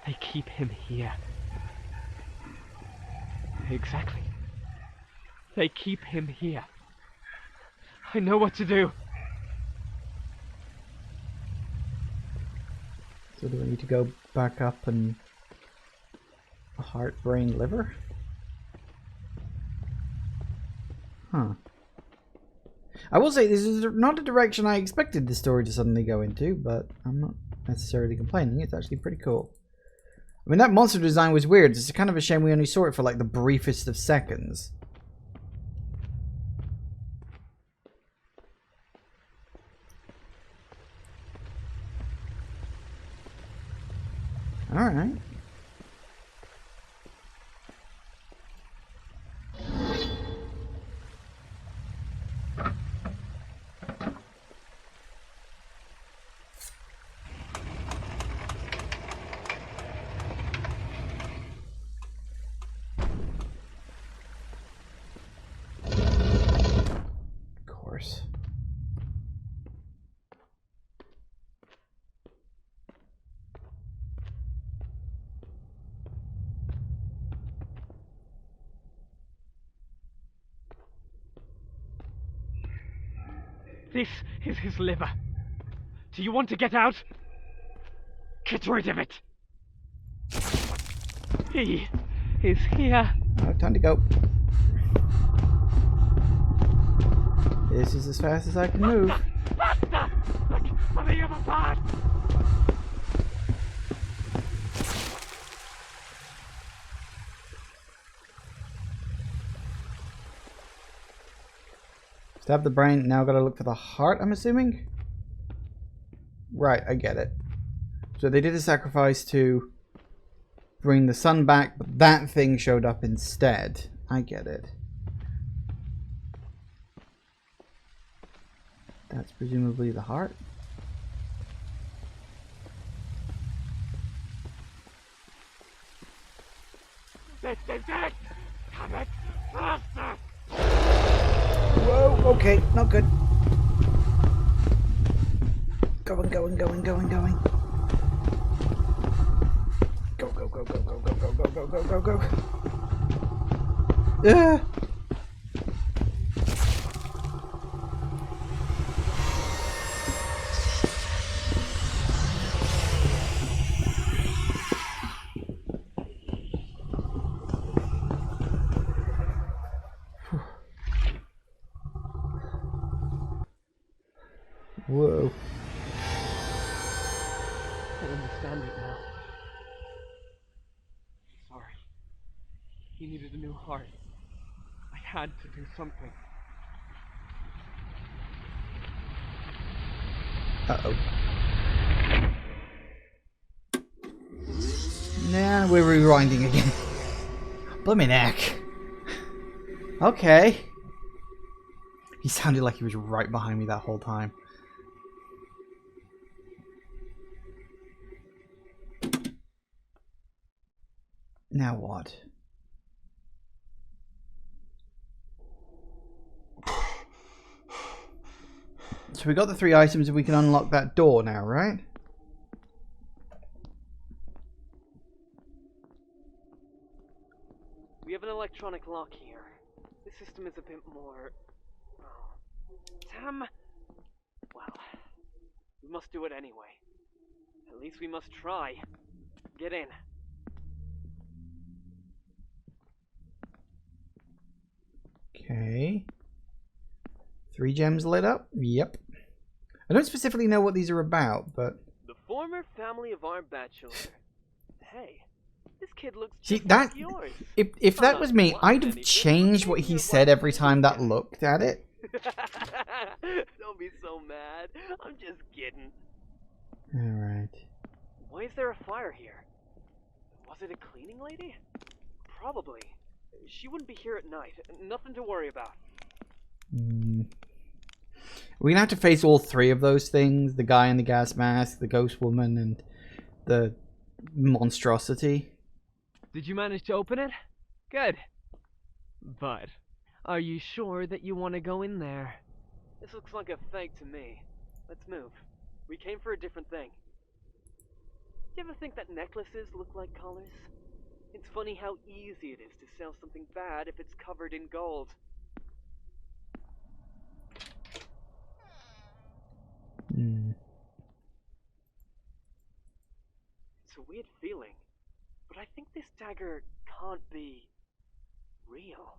They keep him here. Exactly. They keep him here. I know what to do. So do I need to go back up and... heart, brain, liver? Huh. I will say this is not a direction I expected the story to suddenly go into, but I'm not necessarily complaining. It's actually pretty cool. I mean, that monster design was weird. It's kind of a shame we only saw it for like the briefest of seconds. Alright. This is his liver. Do you want to get out? Get rid of it. He is here. Oh, time to go. This is as fast as I can move. Faster! Look on the other side! Stab the brain. Now gotta look for the heart, I'm assuming? Right, I get it. So they did a sacrifice to bring the sun back, but that thing showed up instead. I get it. That's presumably the heart. This is it! Come it faster! Whoa, okay, not good. Going, going, going, going, going. Go, go, go, go, go, go, go, go, go, go, go, go. Ah! Whoa. I understand it now. Sorry. He needed a new heart. I had to do something. Uh-oh. Nah, we're rewinding again. Blimey neck. Okay. He sounded like he was right behind me that whole time. Now what? So we got the 3 items and we can unlock that door now, right? We have an electronic lock here. The system is a bit more... Damn. Well, we must do it anyway. At least we must try. Get in. Okay. 3 gems lit up? Yep. I don't specifically know what these are about, but... The former family of our bachelor. Hey, this kid looks See, just that... like yours. If that was me, I'd have changed what he said every time that looked at it. Don't be so mad. I'm just kidding. Alright. Why is there a fire here? Was it a cleaning lady? Probably. She wouldn't be here at night. Nothing to worry about. We're gonna have to face all 3 of those things. The guy in the gas mask, the ghost woman, and the monstrosity. Did you manage to open it? Good. But, are you sure that you want to go in there? This looks like a fake to me. Let's move. We came for a different thing. Do you ever think that necklaces look like collars? It's funny how easy it is to sell something bad if it's covered in gold. It's a weird feeling, but I think this dagger can't be real.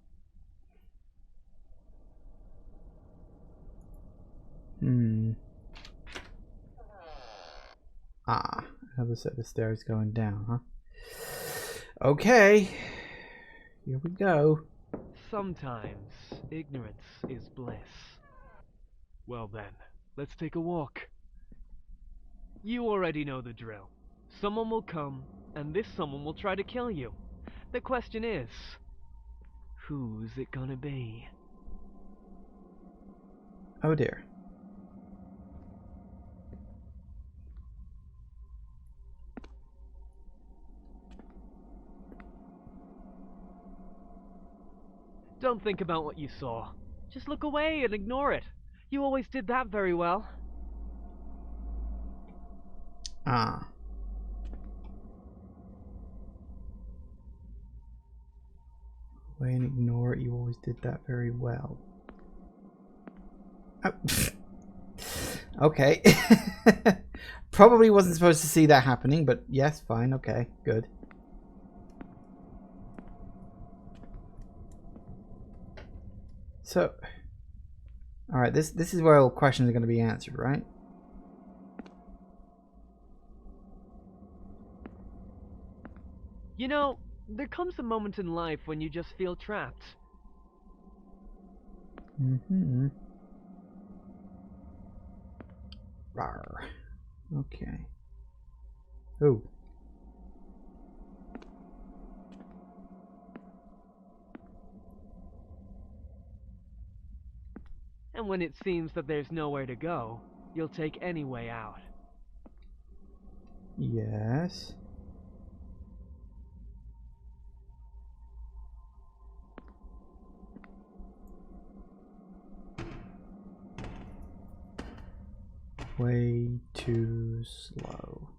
Ah, another set of stairs going down, huh? Okay. Here we go. Sometimes ignorance is bliss. Well then, let's take a walk. You already know the drill. Someone will come, and this someone will try to kill you. The question is, who's it gonna be? Oh dear. Don't think about what you saw. Just look away and ignore it. You always did that very well. Ah. Away and ignore it. You always did that very well. Oh. Okay. Probably wasn't supposed to see that happening, but yes, fine. Okay, good. So, all right, this is where all questions are going to be answered, right? You know, there comes a moment in life when you just feel trapped. Mm-hmm. Rawr. Okay. Oh. And when it seems that there's nowhere to go, you'll take any way out. Yes. Way too slow.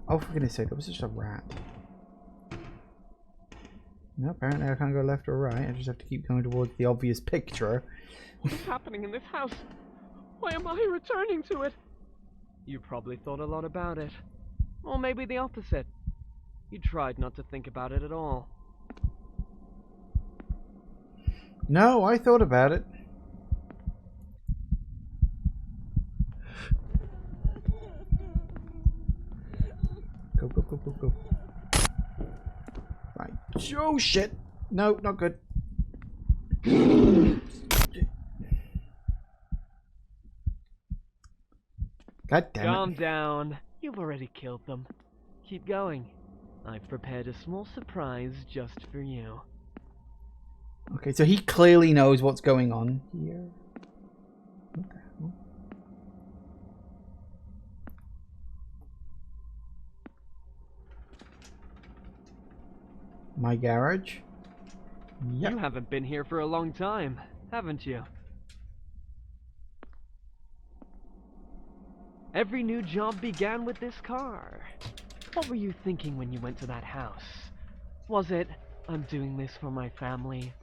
Oh, for goodness sake, that was just a rat. No, apparently I can't go left or right. I just have to keep going towards the obvious picture. What is happening in this house? Why am I returning to it? You probably thought a lot about it. Or maybe the opposite. You tried not to think about it at all. No, I thought about it. Go, go, go, go, go. Right. Oh, shit. No, not good. God damn it. Calm down. You've already killed them. Keep going. I've prepared a small surprise just for you. Okay, so he clearly knows what's going on here. What the hell? My garage? Yep. You haven't been here for a long time, haven't you? Every new job began with this car. What were you thinking when you went to that house? Was it, I'm doing this for my family?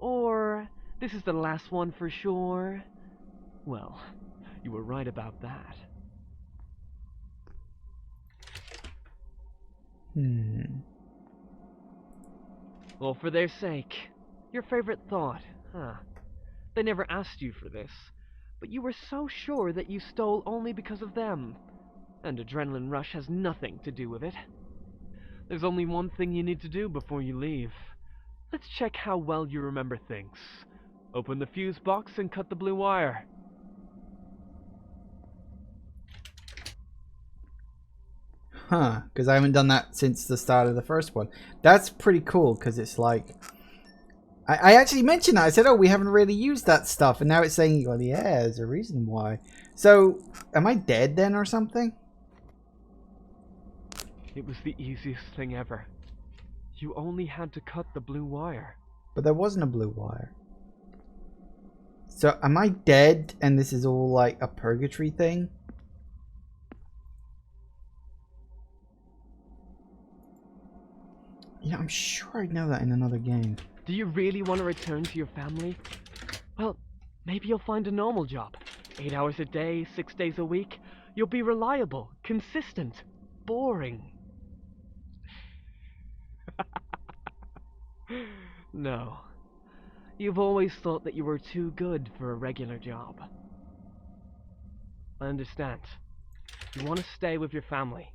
Or, this is the last one for sure? Well, you were right about that. Well, for their sake. Your favorite thought, huh? They never asked you for this, but you were so sure that you stole only because of them. And adrenaline rush has nothing to do with it. There's only one thing you need to do before you leave. Let's check how well you remember things. Open the fuse box and cut the blue wire. Huh, because I haven't done that since the start of the first one. That's pretty cool, because it's like... I actually mentioned that. I said, oh, we haven't really used that stuff. And now it's saying, well, yeah, there's a reason why. So, am I dead then or something? It was the easiest thing ever. You only had to cut the blue wire. But there wasn't a blue wire. So, am I dead and this is all like a purgatory thing? Yeah, I'm sure I'd know that in another game. Do you really want to return to your family? Well, maybe you'll find a normal job. 8 hours a day, 6 days a week. You'll be reliable, consistent, boring. No. You've always thought that you were too good for a regular job. I understand. You want to stay with your family.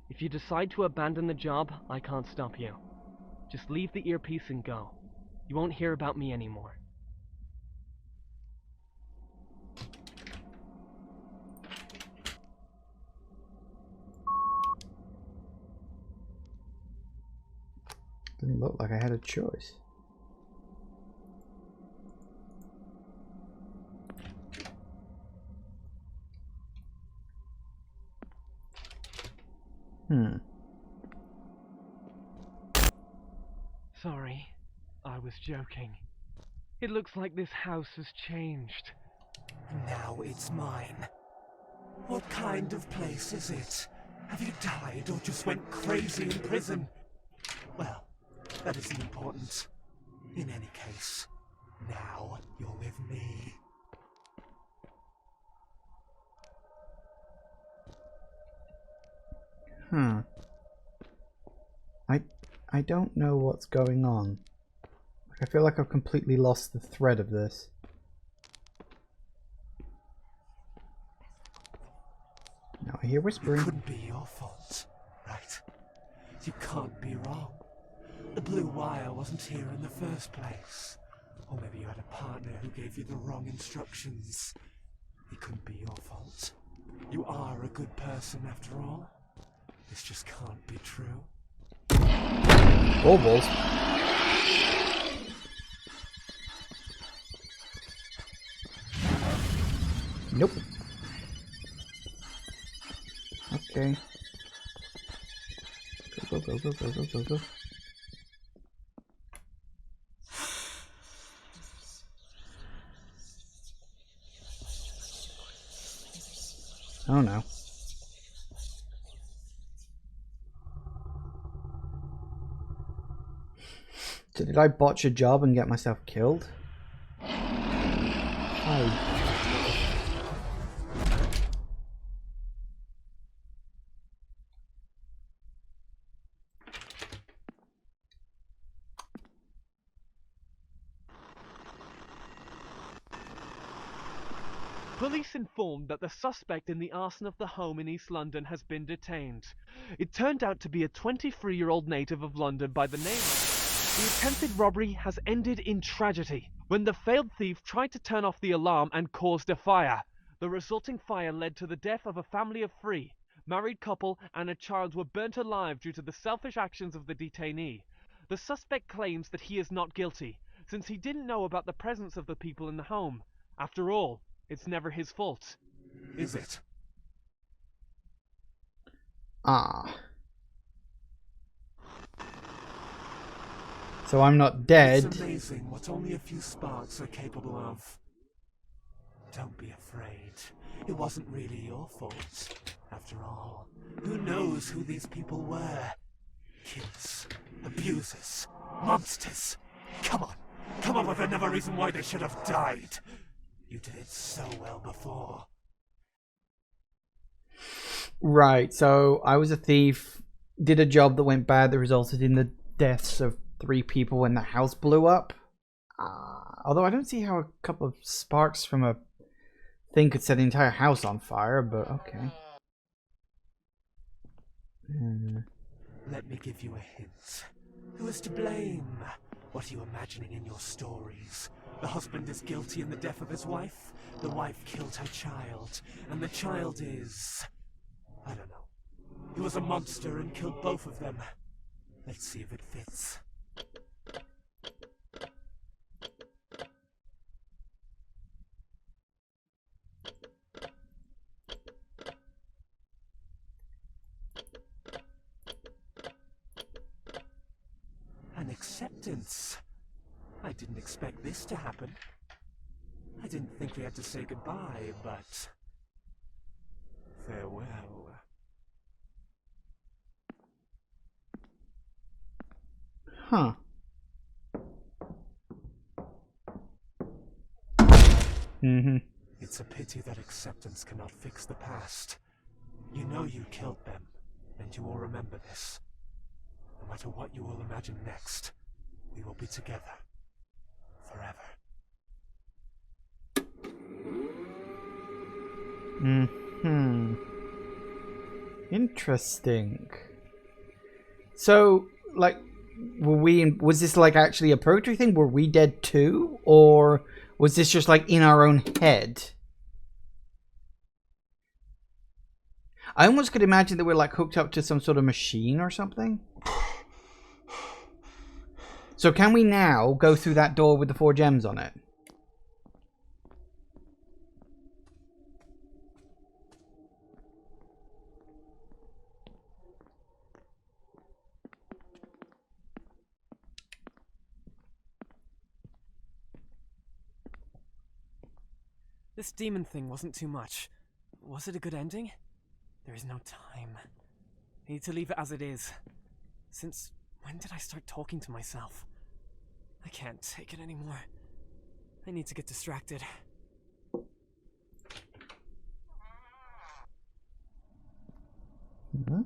If you decide to abandon the job, I can't stop you. Just leave the earpiece and go. You won't hear about me anymore. Didn't look like I had a choice. Sorry, I was joking. It looks like this house has changed. Now it's mine. What kind of place is it? Have you died or just went crazy in prison? Well, that isn't important. In any case, now you're with me. I don't know what's going on. I feel like I've completely lost the thread of this. Now I hear whispering. It couldn't be your fault, right? You can't be wrong. The blue wire wasn't here in the first place. Or maybe you had a partner who gave you the wrong instructions. It couldn't be your fault. You are a good person after all. This just can't be true. Oh, balls. Nope. Okay. Go, go, go, go, go, go, go. Oh no. So did I botch a job and get myself killed? Hi. Police informed that the suspect in the arson of the home in East London has been detained. It turned out to be a 23-year-old native of London by the name of... The attempted robbery has ended in tragedy when the failed thief tried to turn off the alarm and caused a fire. The resulting fire led to the death of a family of 3. Married couple and a child were burnt alive due to the selfish actions of the detainee. The suspect claims that he is not guilty, since he didn't know about the presence of the people in the home. After all, it's never his fault. Is it? Ah. So I'm not dead. It's amazing what only a few sparks are capable of. Don't be afraid. It wasn't really your fault. After all, who knows who these people were? Killers, abusers, monsters. Come on. Come up with another reason why they should have died. You did it so well before. Right, so I was a thief, did a job that went bad that resulted in the deaths of 3 people when the house blew up. Although I don't see how a couple of sparks from a thing could set the entire house on fire, but okay. Let me give you a hint. Who is to blame? What are you imagining in your stories? The husband is guilty in the death of his wife. The wife killed her child. And the child is... I don't know. He was a monster and killed both of them. Let's see if it fits. An acceptance. I didn't expect this to happen. I didn't think we had to say goodbye, but... farewell. Huh. It's a pity that acceptance cannot fix the past. You know you killed them, and you will remember this. No matter what you will imagine next, we will be together. Forever. Interesting. So, like, was this like actually a poetry thing? Were we dead too? Or was this just like in our own head? I almost could imagine that we're like hooked up to some sort of machine or something. So can we now go through that door with the 4 gems on it? This demon thing wasn't too much. Was it a good ending? There is no time. I need to leave it as it is. Since when did I start talking to myself? I can't take it anymore. I need to get distracted. Mm-hmm.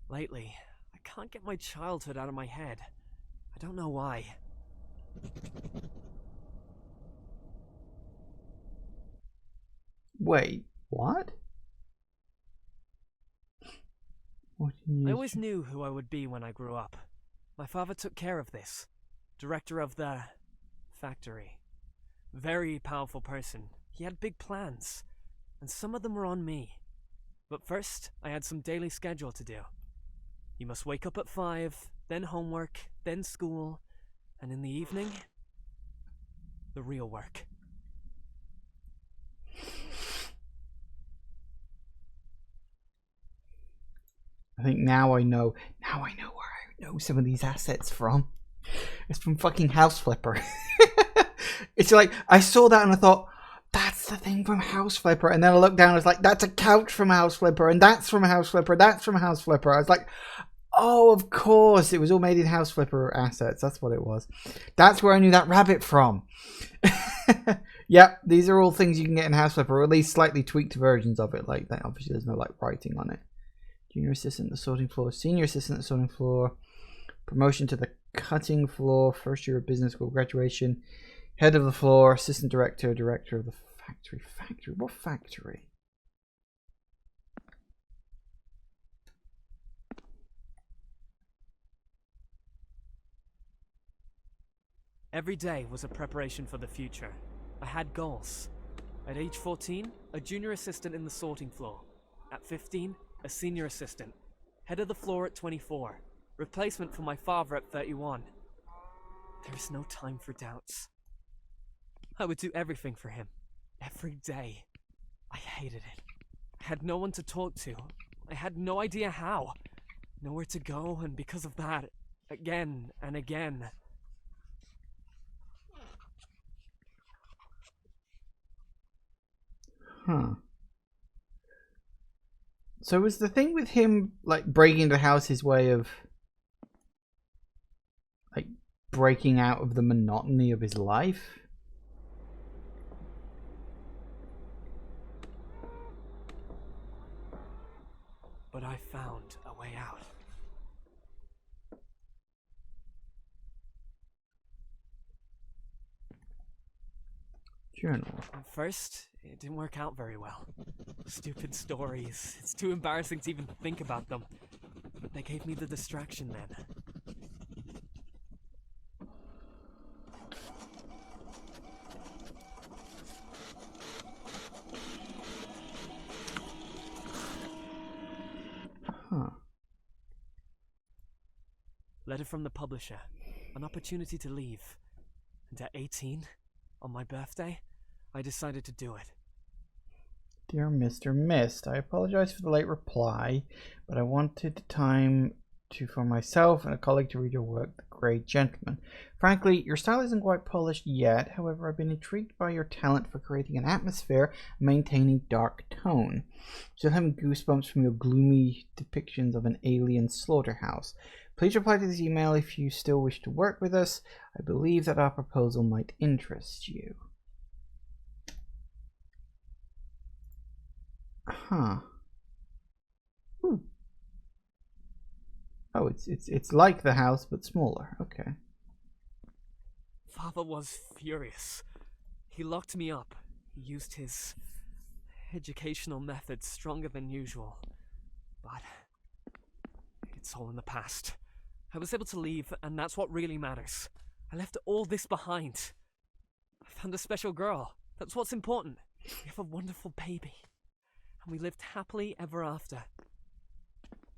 Lately, I can't get my childhood out of my head. I don't know why. Wait, what? I always knew who I would be when I grew up. My father took care of this. Director of the factory. Very powerful person. He had big plans, and some of them were on me. But first, I had some daily schedule to do. You must wake up at 5, then homework, then school, and in the evening, the real work. I think now I know where I know some of these assets from. It's from fucking House Flipper. It's like, I saw that and I thought, that's the thing from House Flipper. And then I looked down and I was like, that's a couch from House Flipper. And that's from House Flipper. That's from House Flipper. I was like, oh, of course. It was all made in House Flipper assets. That's what it was. That's where I knew that rabbit from. Yep, these are all things you can get in House Flipper, or at least slightly tweaked versions of it. Like that. Obviously, there's no like writing on it. Junior assistant at the sorting floor. Senior assistant at the sorting floor. Promotion to the cutting floor, first year of business school graduation, head of the floor, assistant director, director of the factory. Factory? What factory? Every day was a preparation for the future. I had goals. At age 14, a junior assistant in the sorting floor. At 15, a senior assistant. Head of the floor at 24. Replacement for my father at 31. There is no time for doubts. I would do everything for him. Every day. I hated it. I had no one to talk to. I had no idea how. Nowhere to go, and because of that, again and again. Huh. So was the thing with him, like, breaking the house his way of, like, breaking out of the monotony of his life? But I found a way out. Journal. At first, it didn't work out very well. Stupid stories. It's too embarrassing to even think about them. But they gave me the distraction then. Huh. Letter from the publisher. An opportunity to leave. And at 18, on my birthday, I decided to do it. Dear Mr. Mist, I apologize for the late reply, but I wanted time for myself and a colleague to read your work, The Grey Gentleman. Frankly, your style isn't quite polished yet. However, I've been intrigued by your talent for creating an atmosphere and maintaining dark tone. Still having goosebumps from your gloomy depictions of an alien slaughterhouse. Please reply to this email if you still wish to work with us. I believe that our proposal might interest you. Huh. Oh, it's like the house but smaller. Okay. Father was furious. He locked me up. He used his educational methods stronger than usual. But it's all in the past. I was able to leave, and that's what really matters. I left all this behind. I found a special girl. That's what's important. We have a wonderful baby. And we lived happily ever after.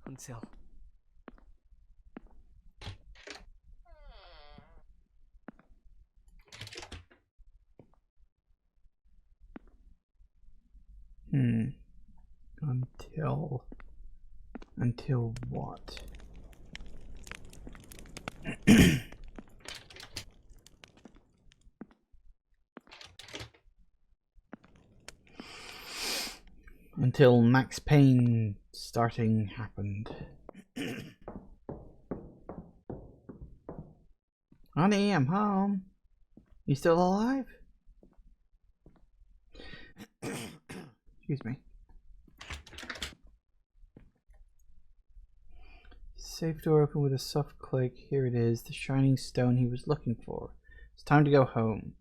Until... Until what? Until Max Payne starting happened. Honey, I'm home. You still alive? Excuse me. Safe door open with a soft click. Here it is, the shining stone he was looking for. It's time to go home.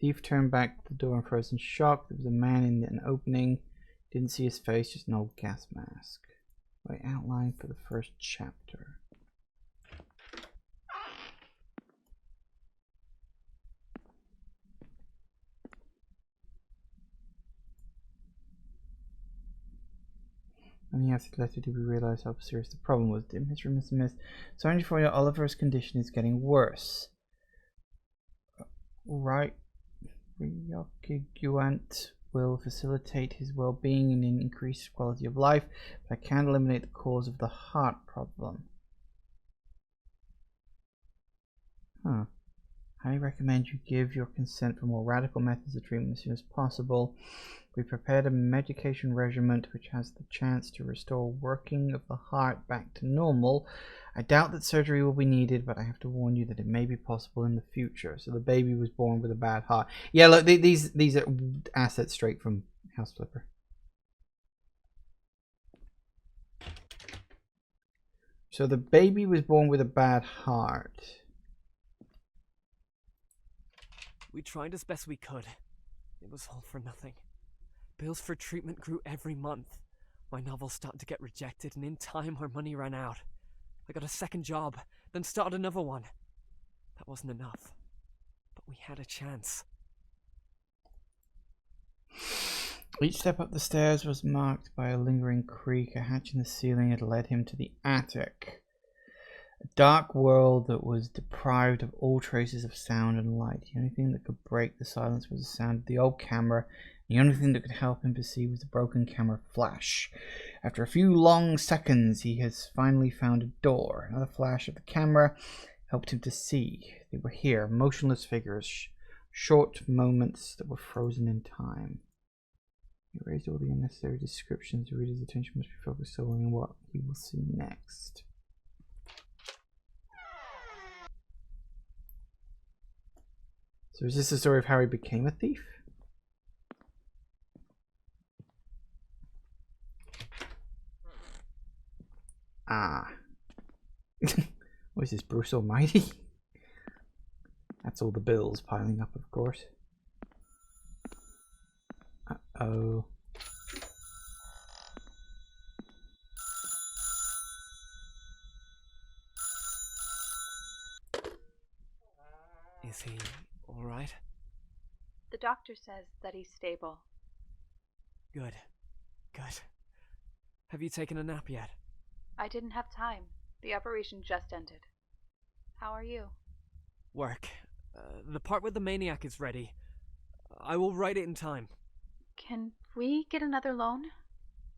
Thief turned back the door in frozen shock. There was a man in an opening. Didn't see his face, just an old gas mask. My outline for the first chapter. Only after the letter did we realize how serious the problem was. Dear Mr. Mist, sorry for you, Oliver's condition is getting worse. Right. Ryokiguant will facilitate his well-being and increase quality of life, but I can't eliminate the cause of the heart problem. Huh. I recommend you give your consent for more radical methods of treatment as soon as possible. We prepared a medication regimen which has the chance to restore working of the heart back to normal. I doubt that surgery will be needed, but I have to warn you that it may be possible in the future. So the baby was born with a bad heart. Yeah, look, these are assets straight from House Flipper. So the baby was born with a bad heart. We tried as best we could. It was all for nothing. Bills for treatment grew every month. My novel started to get rejected, and in time our money ran out. I got a second job, then started another one. That wasn't enough. But we had a chance. Each step up the stairs was marked by a lingering creak. A hatch in the ceiling had led him to the attic. A dark world that was deprived of all traces of sound and light. The only thing that could break the silence was the sound of the old camera. The only thing that could help him perceive was the broken camera flash. After a few long seconds, he has finally found a door. Another flash of the camera helped him to see. They were here, motionless figures, short moments that were frozen in time. He erased all the unnecessary descriptions. The reader's attention must be focused solely on what he will see next. So is this the story of how he became a thief? Ah. What is this, Bruce Almighty? That's all the bills piling up, of course. Uh-oh. Is he alright? The doctor says that he's stable. Good. Good. Have you taken a nap yet? I didn't have time. The operation just ended. How are you? Work. The part where the maniac is ready. I will write it in time. Can we get another loan?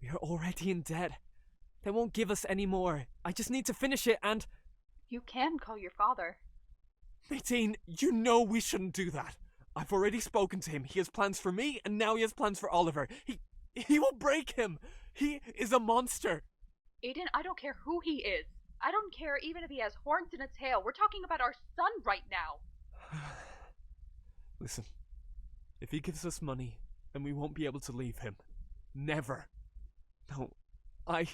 We are already in debt. They won't give us any more. I just need to finish it and... You can call your father. Nadine, you know we shouldn't do that. I've already spoken to him. He has plans for me, and now he has plans for Oliver. He will break him. He is a monster. Aiden, I don't care who he is. I don't care even if he has horns in a tail. We're talking about our son right now. Listen, if he gives us money, then we won't be able to leave him. Never. No, I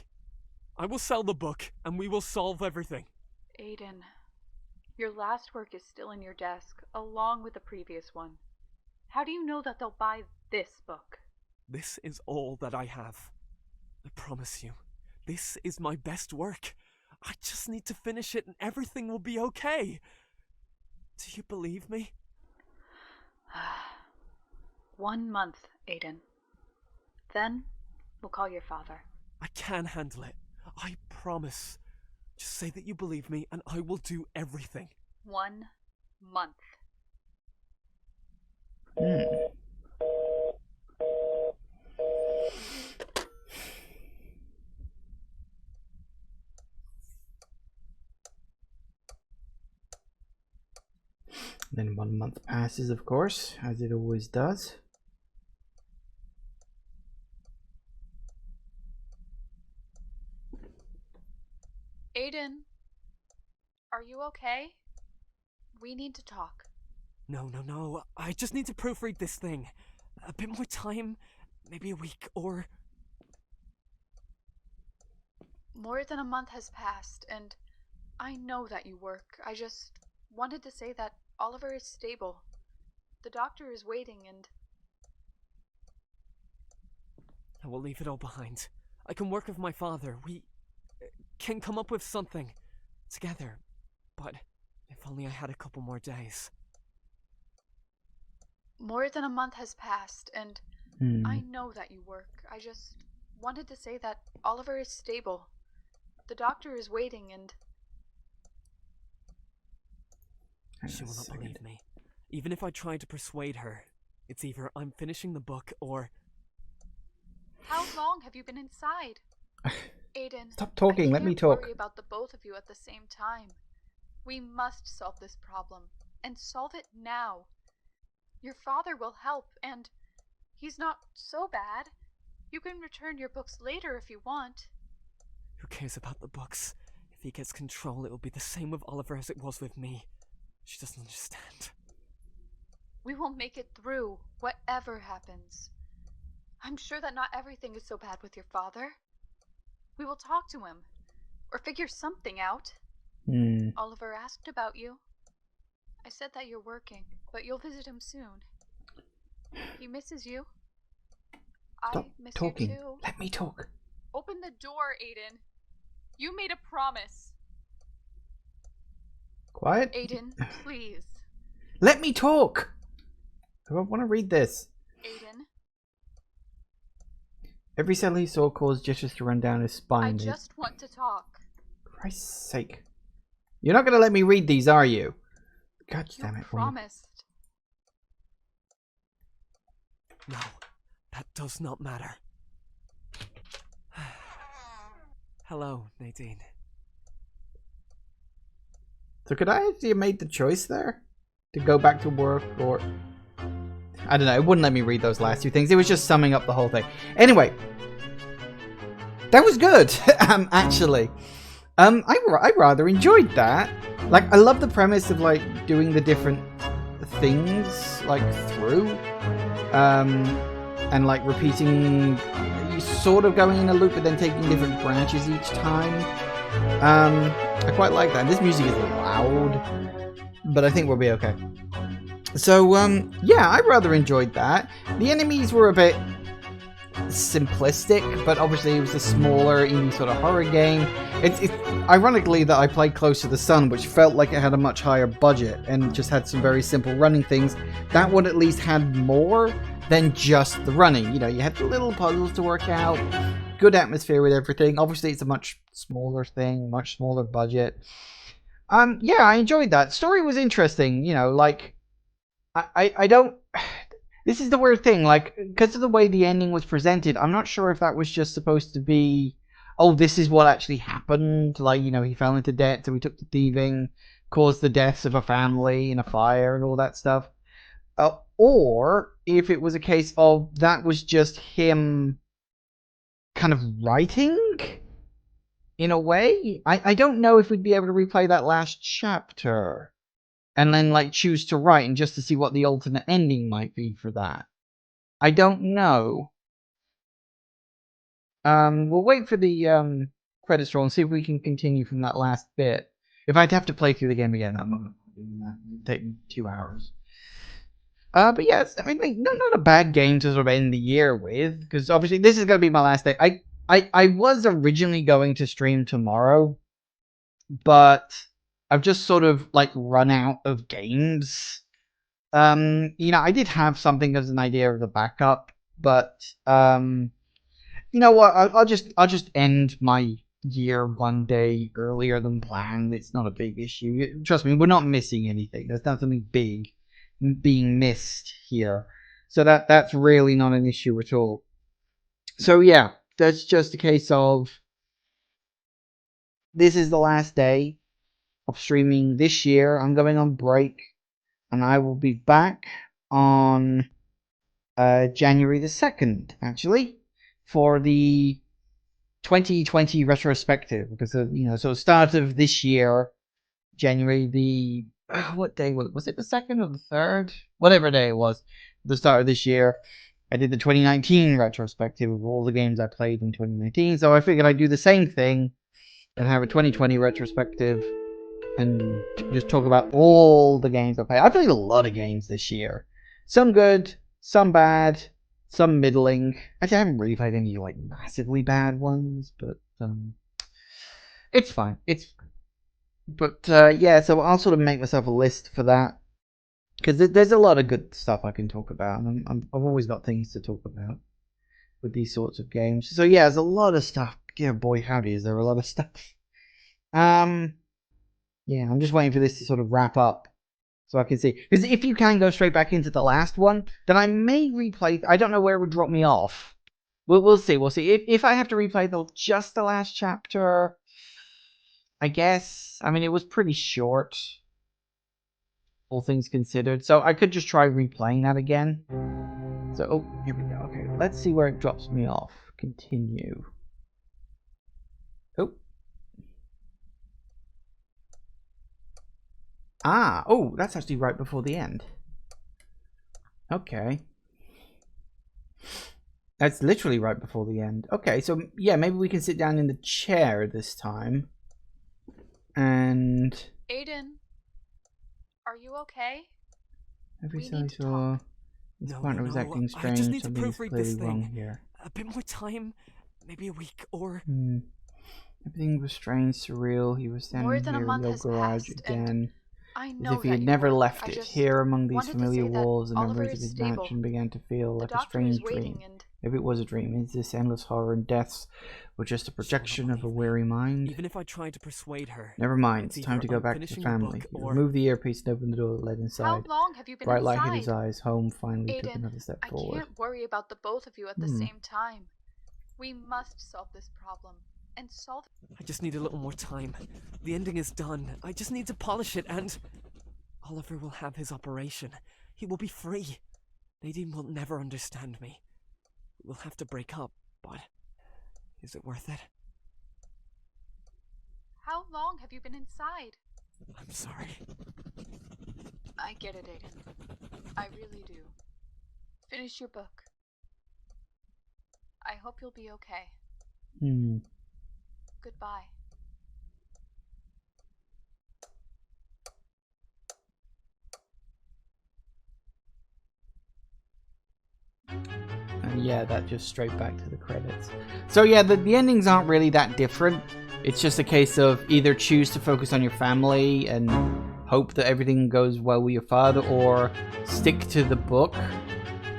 will sell the book, and we will solve everything. Aiden, your last work is still in your desk, along with the previous one. How do you know that they'll buy this book? This is all that I have. I promise you, this is my best work. I just need to finish it and everything will be okay. Do you believe me? 1 month, Aiden. Then, we'll call your father. I can handle it. I promise. Just say that you believe me and I will do everything. 1 month. Then 1 month passes, of course, as it always does. Aiden, are you okay? We need to talk. No. I just need to proofread this thing. A bit more time, maybe a week or... More than a month has passed, and I know that you work. I just wanted to say that Oliver is stable. The doctor is waiting, and... I will leave it all behind. I can work with my father. We can come up with something together. But if only I had a couple more days. More than a month has passed, and I know that you work. I just wanted to say that Oliver is stable. The doctor is waiting, and... She will not believe me. Even if I try to persuade her, it's either I'm finishing the book or... How long have you been inside? Aiden, Stop talking, let me talk. I can't worry about the both of you at the same time. We must solve this problem, and solve it now. Your father will help, and he's not so bad. You can return your books later if you want. Who cares about the books? If he gets control, it will be the same with Oliver as it was with me. She doesn't understand. We will make it through, whatever happens. I'm sure that not everything is so bad with your father. We will talk to him. or figure something out. Oliver asked about you. I said that you're working, but you'll visit him soon. He misses you. Stop I miss talking. you too. Let me talk. Open the door, Aiden. You made a promise. Quiet. Aiden, please. Let me talk. I want to read this. Aiden. Every cell he saw caused gestures to run down his spine. I just want to talk. Christ's sake. You're not going to let me read these, are you? God damn it. You promised. No, that does not matter. Hello, Nadine. So could I actually have made the choice there? To go back to work or... I don't know, it wouldn't let me read those last two things. It was just summing up the whole thing. Anyway. That was good, actually. I rather enjoyed that. Like, I love the premise of, like, doing the different things, like, through. And, like, repeating... You sort of going in a loop, but then taking different branches each time. I quite like that. This music is loud, but I think we'll be okay. So, yeah, I rather enjoyed that. The enemies were a bit simplistic, but obviously it was a smaller indie sort of horror game. It's ironically that I played Close to the Sun, which felt like it had a much higher budget and just had some very simple running things. That one at least had more than just the running. You know, you had the little puzzles to work out, good atmosphere with everything. Obviously it's a much smaller thing, much smaller budget. Yeah, I enjoyed that. Story was interesting, you know, like I don't... This is the weird thing, like, because of the way the ending was presented, I'm not sure if that was just supposed to be, oh, this is what actually happened, like, you know, he fell into debt, so he took to thieving, caused the deaths of a family in a fire and all that stuff, or if it was a case of that was just him kind of writing, in a way. I don't know if we'd be able to replay that last chapter and then, like, choose to write and just to see what the alternate ending might be for that. I don't know. We'll wait for the credits roll and see if we can continue from that last bit. If I'd have to play through the game again, I'm not doing that. It'd take me 2 hours. But yes, I mean, like, not a bad game to sort of end the year with, because obviously this is going to be my last day. I was originally going to stream tomorrow, but I've just sort of, like, run out of games. You know, I did have something as an idea of a backup, but, you know what, I'll just end my year one day earlier than planned. It's not a big issue. Trust me, we're not missing anything. There's not something big being missed here. So that's really not an issue at all. So yeah, that's just a case of this is the last day of streaming this year. I'm going on break, and I will be back on January the 2nd, actually, for the 2020 retrospective, because you know, so start of this year, January the what day was it? The 2nd or the 3rd? Whatever day it was, the start of this year, I did the 2019 retrospective of all the games I played in 2019. So I figured I'd do the same thing and have a 2020 retrospective and just talk about all the games I played. I played a lot of games this year. Some good, some bad, some middling. Actually, I haven't really played any, like, massively bad ones, but it's fine. But yeah, so I'll sort of make myself a list for that, because there's a lot of good stuff I can talk about, and I've always got things to talk about with these sorts of games. So yeah, there's a lot of stuff. Yeah, boy, howdy, is there a lot of stuff. Yeah, I'm just waiting for this to sort of wrap up so I can see. Because if you can go straight back into the last one, then I may replay. I don't know where it would drop me off. We'll see. We'll see. If I have to replay just the last chapter, I guess. I mean, it was pretty short, all things considered. So I could just try replaying that again. So, oh, here we go. Okay, let's see where it drops me off. Continue. Oh. Oh, that's actually right before the end. Okay. That's literally right before the end. Okay, so yeah, maybe we can sit down in the chair this time. And Aiden, are you okay? every We time I need to saw talk. this No, partner no, was no, acting I strange, just need to something is proofread clearly this wrong thing. here. A bit more time, maybe a week or... Everything was strange, surreal. He was More standing than a here in month the old has garage passed, and again, I as know if he that had you never work. left I it. just Here among these wanted to familiar say that walls, the Oliver memories is of his stable. mansion began to feel The like a doctor strange is waiting, dream. and If it was a dream, is this endless horror and deaths were just a projection of a believe me. weary mind? Even if I tried to persuade her... Never mind, it's it's time either to go I'm back to the finishing the family. book He or... removed the earpiece and opened the door that led how inside. long have you been Bright light hit his inside? eyes. Home finally took Aiden, another step I forward. can't worry about the both of you at the same time. We must solve this problem, and solve it. I just need a little more time. The ending is done. I just need to polish it and... Oliver will have his operation. He will be free. Nadine will never understand me. We'll have to break up, but... is it worth it? How long have you been inside? I'm sorry. I get it, Aiden. I really do. Finish your book. I hope you'll be okay. Goodbye. And yeah, that just straight back to the credits. So yeah, the endings aren't really that different. It's just a case of either choose to focus on your family and hope that everything goes well with your father, or stick to the book,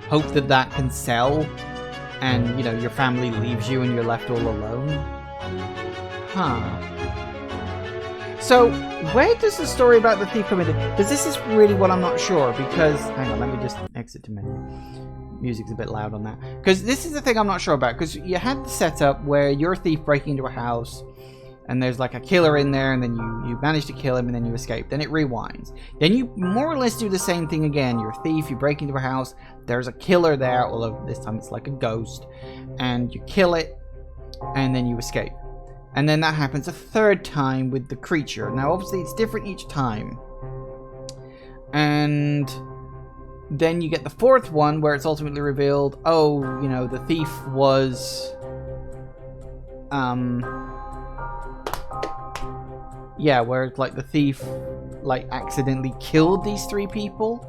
hope that that can sell, and, you know, your family leaves you and you're left all alone. Huh. So, where does the story about the thief come in? Because this is really what I'm not sure, because... Hang on, let me just exit to menu. Music's a bit loud on that. Because this is the thing I'm not sure about, because you had the setup where you're a thief breaking into a house, and there's like a killer in there, and then you manage to kill him, and then you escape. Then it rewinds. Then you more or less do the same thing again. You're a thief, you break into a house, there's a killer there, although this time it's like a ghost, and you kill it, and then you escape. And then that happens a third time with the creature. Now, obviously, it's different each time. And then you get the fourth one where it's ultimately revealed, oh, you know, the thief was... yeah, where like the thief like accidentally killed these three people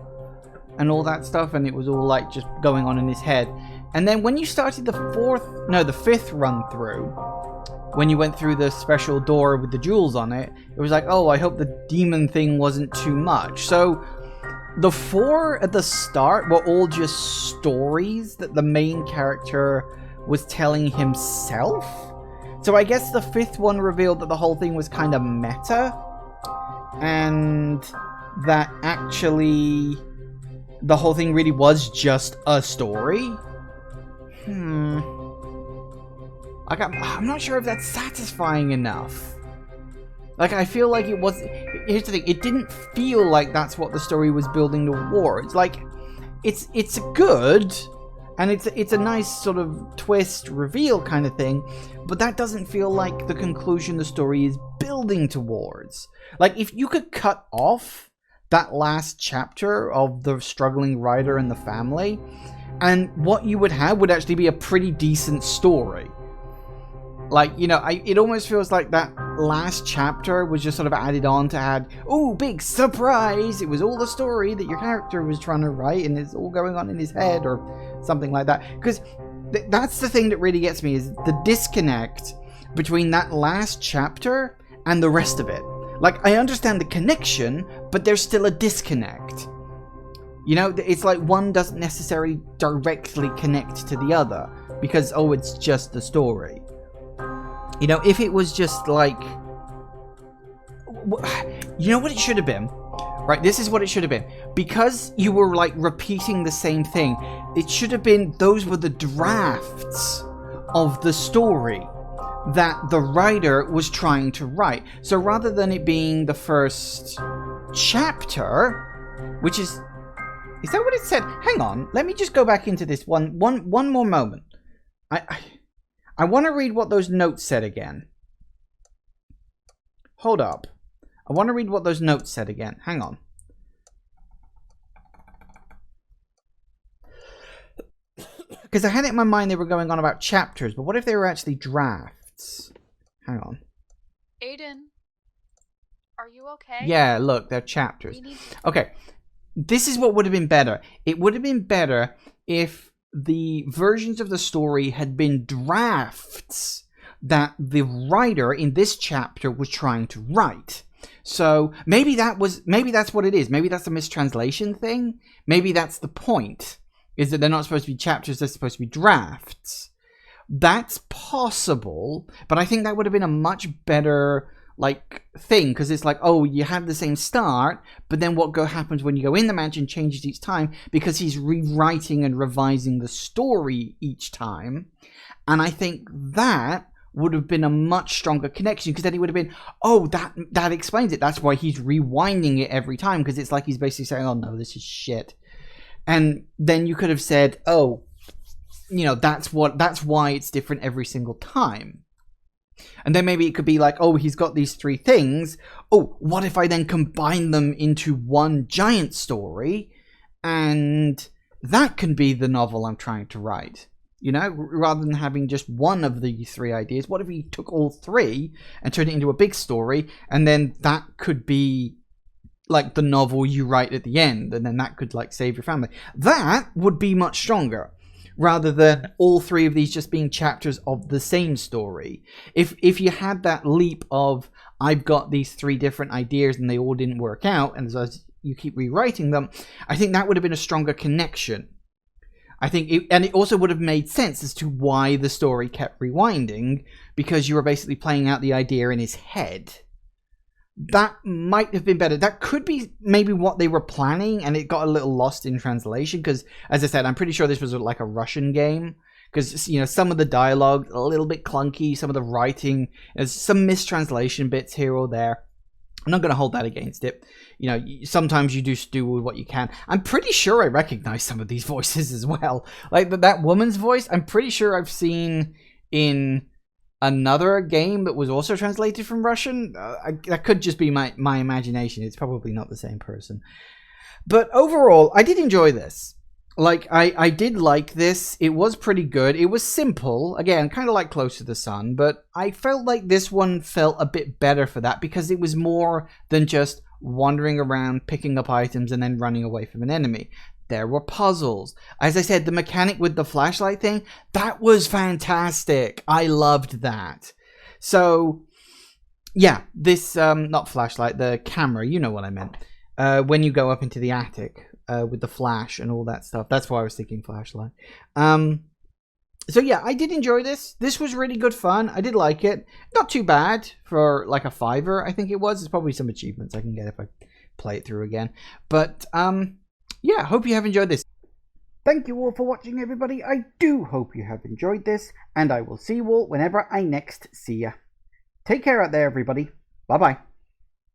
and all that stuff, and it was all like just going on in his head. And then when you started the fifth run through, when you went through the special door with the jewels on it, it was like, oh, I hope the demon thing wasn't too much. So the four at the start were all just stories that the main character was telling himself. So I guess the fifth one revealed that the whole thing was kind of meta, and that actually the whole thing really was just a story. I'm not sure if that's satisfying enough. Like, I feel like it was... Here's the thing, it didn't feel like that's what the story was building towards. Like, it's good, and it's a nice sort of twist, reveal kind of thing, but that doesn't feel like the conclusion the story is building towards. Like, if you could cut off that last chapter of the struggling writer and the family, and what you would have would actually be a pretty decent story. Like, you know, it almost feels like that last chapter was just sort of added on to add, oh, big surprise! It was all the story that your character was trying to write, and it's all going on in his head, or something like that. Because that's the thing that really gets me, is the disconnect between that last chapter and the rest of it. Like, I understand the connection, but there's still a disconnect. You know, it's like one doesn't necessarily directly connect to the other, because, oh, it's just the story. You know, if it was just like... You know what it should have been? Right, this is what it should have been. Because you were, like, repeating the same thing, it should have been... Those were the drafts of the story that the writer was trying to write. So rather than it being the first chapter, which is... Is that what it said? Hang on, let me just go back into this one more moment. I want to read what those notes said again. Hold up. I want to read what those notes said again. Hang on. Because I had it in my mind they were going on about chapters, but what if they were actually drafts? Hang on. Aiden, Are you okay? Yeah, look, they're chapters. We need... Okay, this is what would have been better. It would have been better if the versions of the story had been drafts that the writer in this chapter was trying to write. So maybe that's what it is. Maybe that's a mistranslation thing. Maybe that's the point, is that they're not supposed to be chapters, they're supposed to be drafts. That's possible, but I think that would have been a much better thing, because it's like, oh, you have the same start, but then what happens when you go in the mansion changes each time, because he's rewriting and revising the story each time. And I think that would have been a much stronger connection, because then he would have been, oh, that explains it. That's why he's rewinding it every time, because it's like he's basically saying, oh no, this is shit. And then you could have said, oh, that's why it's different every single time. And then maybe it could be like, oh, he's got these 3 things. Oh, what if I then combine them into one giant story? And that can be the novel I'm trying to write. Rather than having just one of the 3 ideas, what if he took all 3 and turned it into a big story? And then that could be the novel you write at the end. And then that could save your family. That would be much stronger, rather than all 3 of these just being chapters of the same story. If you had that leap of, I've got these 3 different ideas and they all didn't work out, and as you keep rewriting them, I think that would have been a stronger connection. I think it also would have made sense as to why the story kept rewinding, because you were basically playing out the idea in his head. That might have been better. That could be maybe what they were planning, and it got a little lost in translation, because, as I said, I'm pretty sure this was a Russian game, because, some of the dialogue, a little bit clunky, some of the writing, there's some mistranslation bits here or there. I'm not going to hold that against it. Sometimes you just do what you can. I'm pretty sure I recognize some of these voices as well. That woman's voice, I'm pretty sure I've seen in another game that was also translated from Russian. That could just be my imagination. It's probably not the same person. But overall, I did enjoy this. I did like this. It was pretty good. It was simple. Again, kind of like Close to the Sun. But I felt like this one felt a bit better for that, because it was more than just wandering around, picking up items, and then running away from an enemy. There were puzzles. As I said, the mechanic with the flashlight thing, that was fantastic. I loved that. So, yeah, this, not flashlight, the camera, you know what I meant. When you go up into the attic with the flash and all that stuff. That's why I was thinking flashlight. So yeah, I did enjoy this. This was really good fun. I did like it. Not too bad for a $5, I think it was. There's probably some achievements I can get if I play it through again. But, yeah, hope you have enjoyed this. Thank you all for watching, everybody. I do hope you have enjoyed this, and I will see you all whenever I next see ya. Take care out there, everybody. Bye-bye.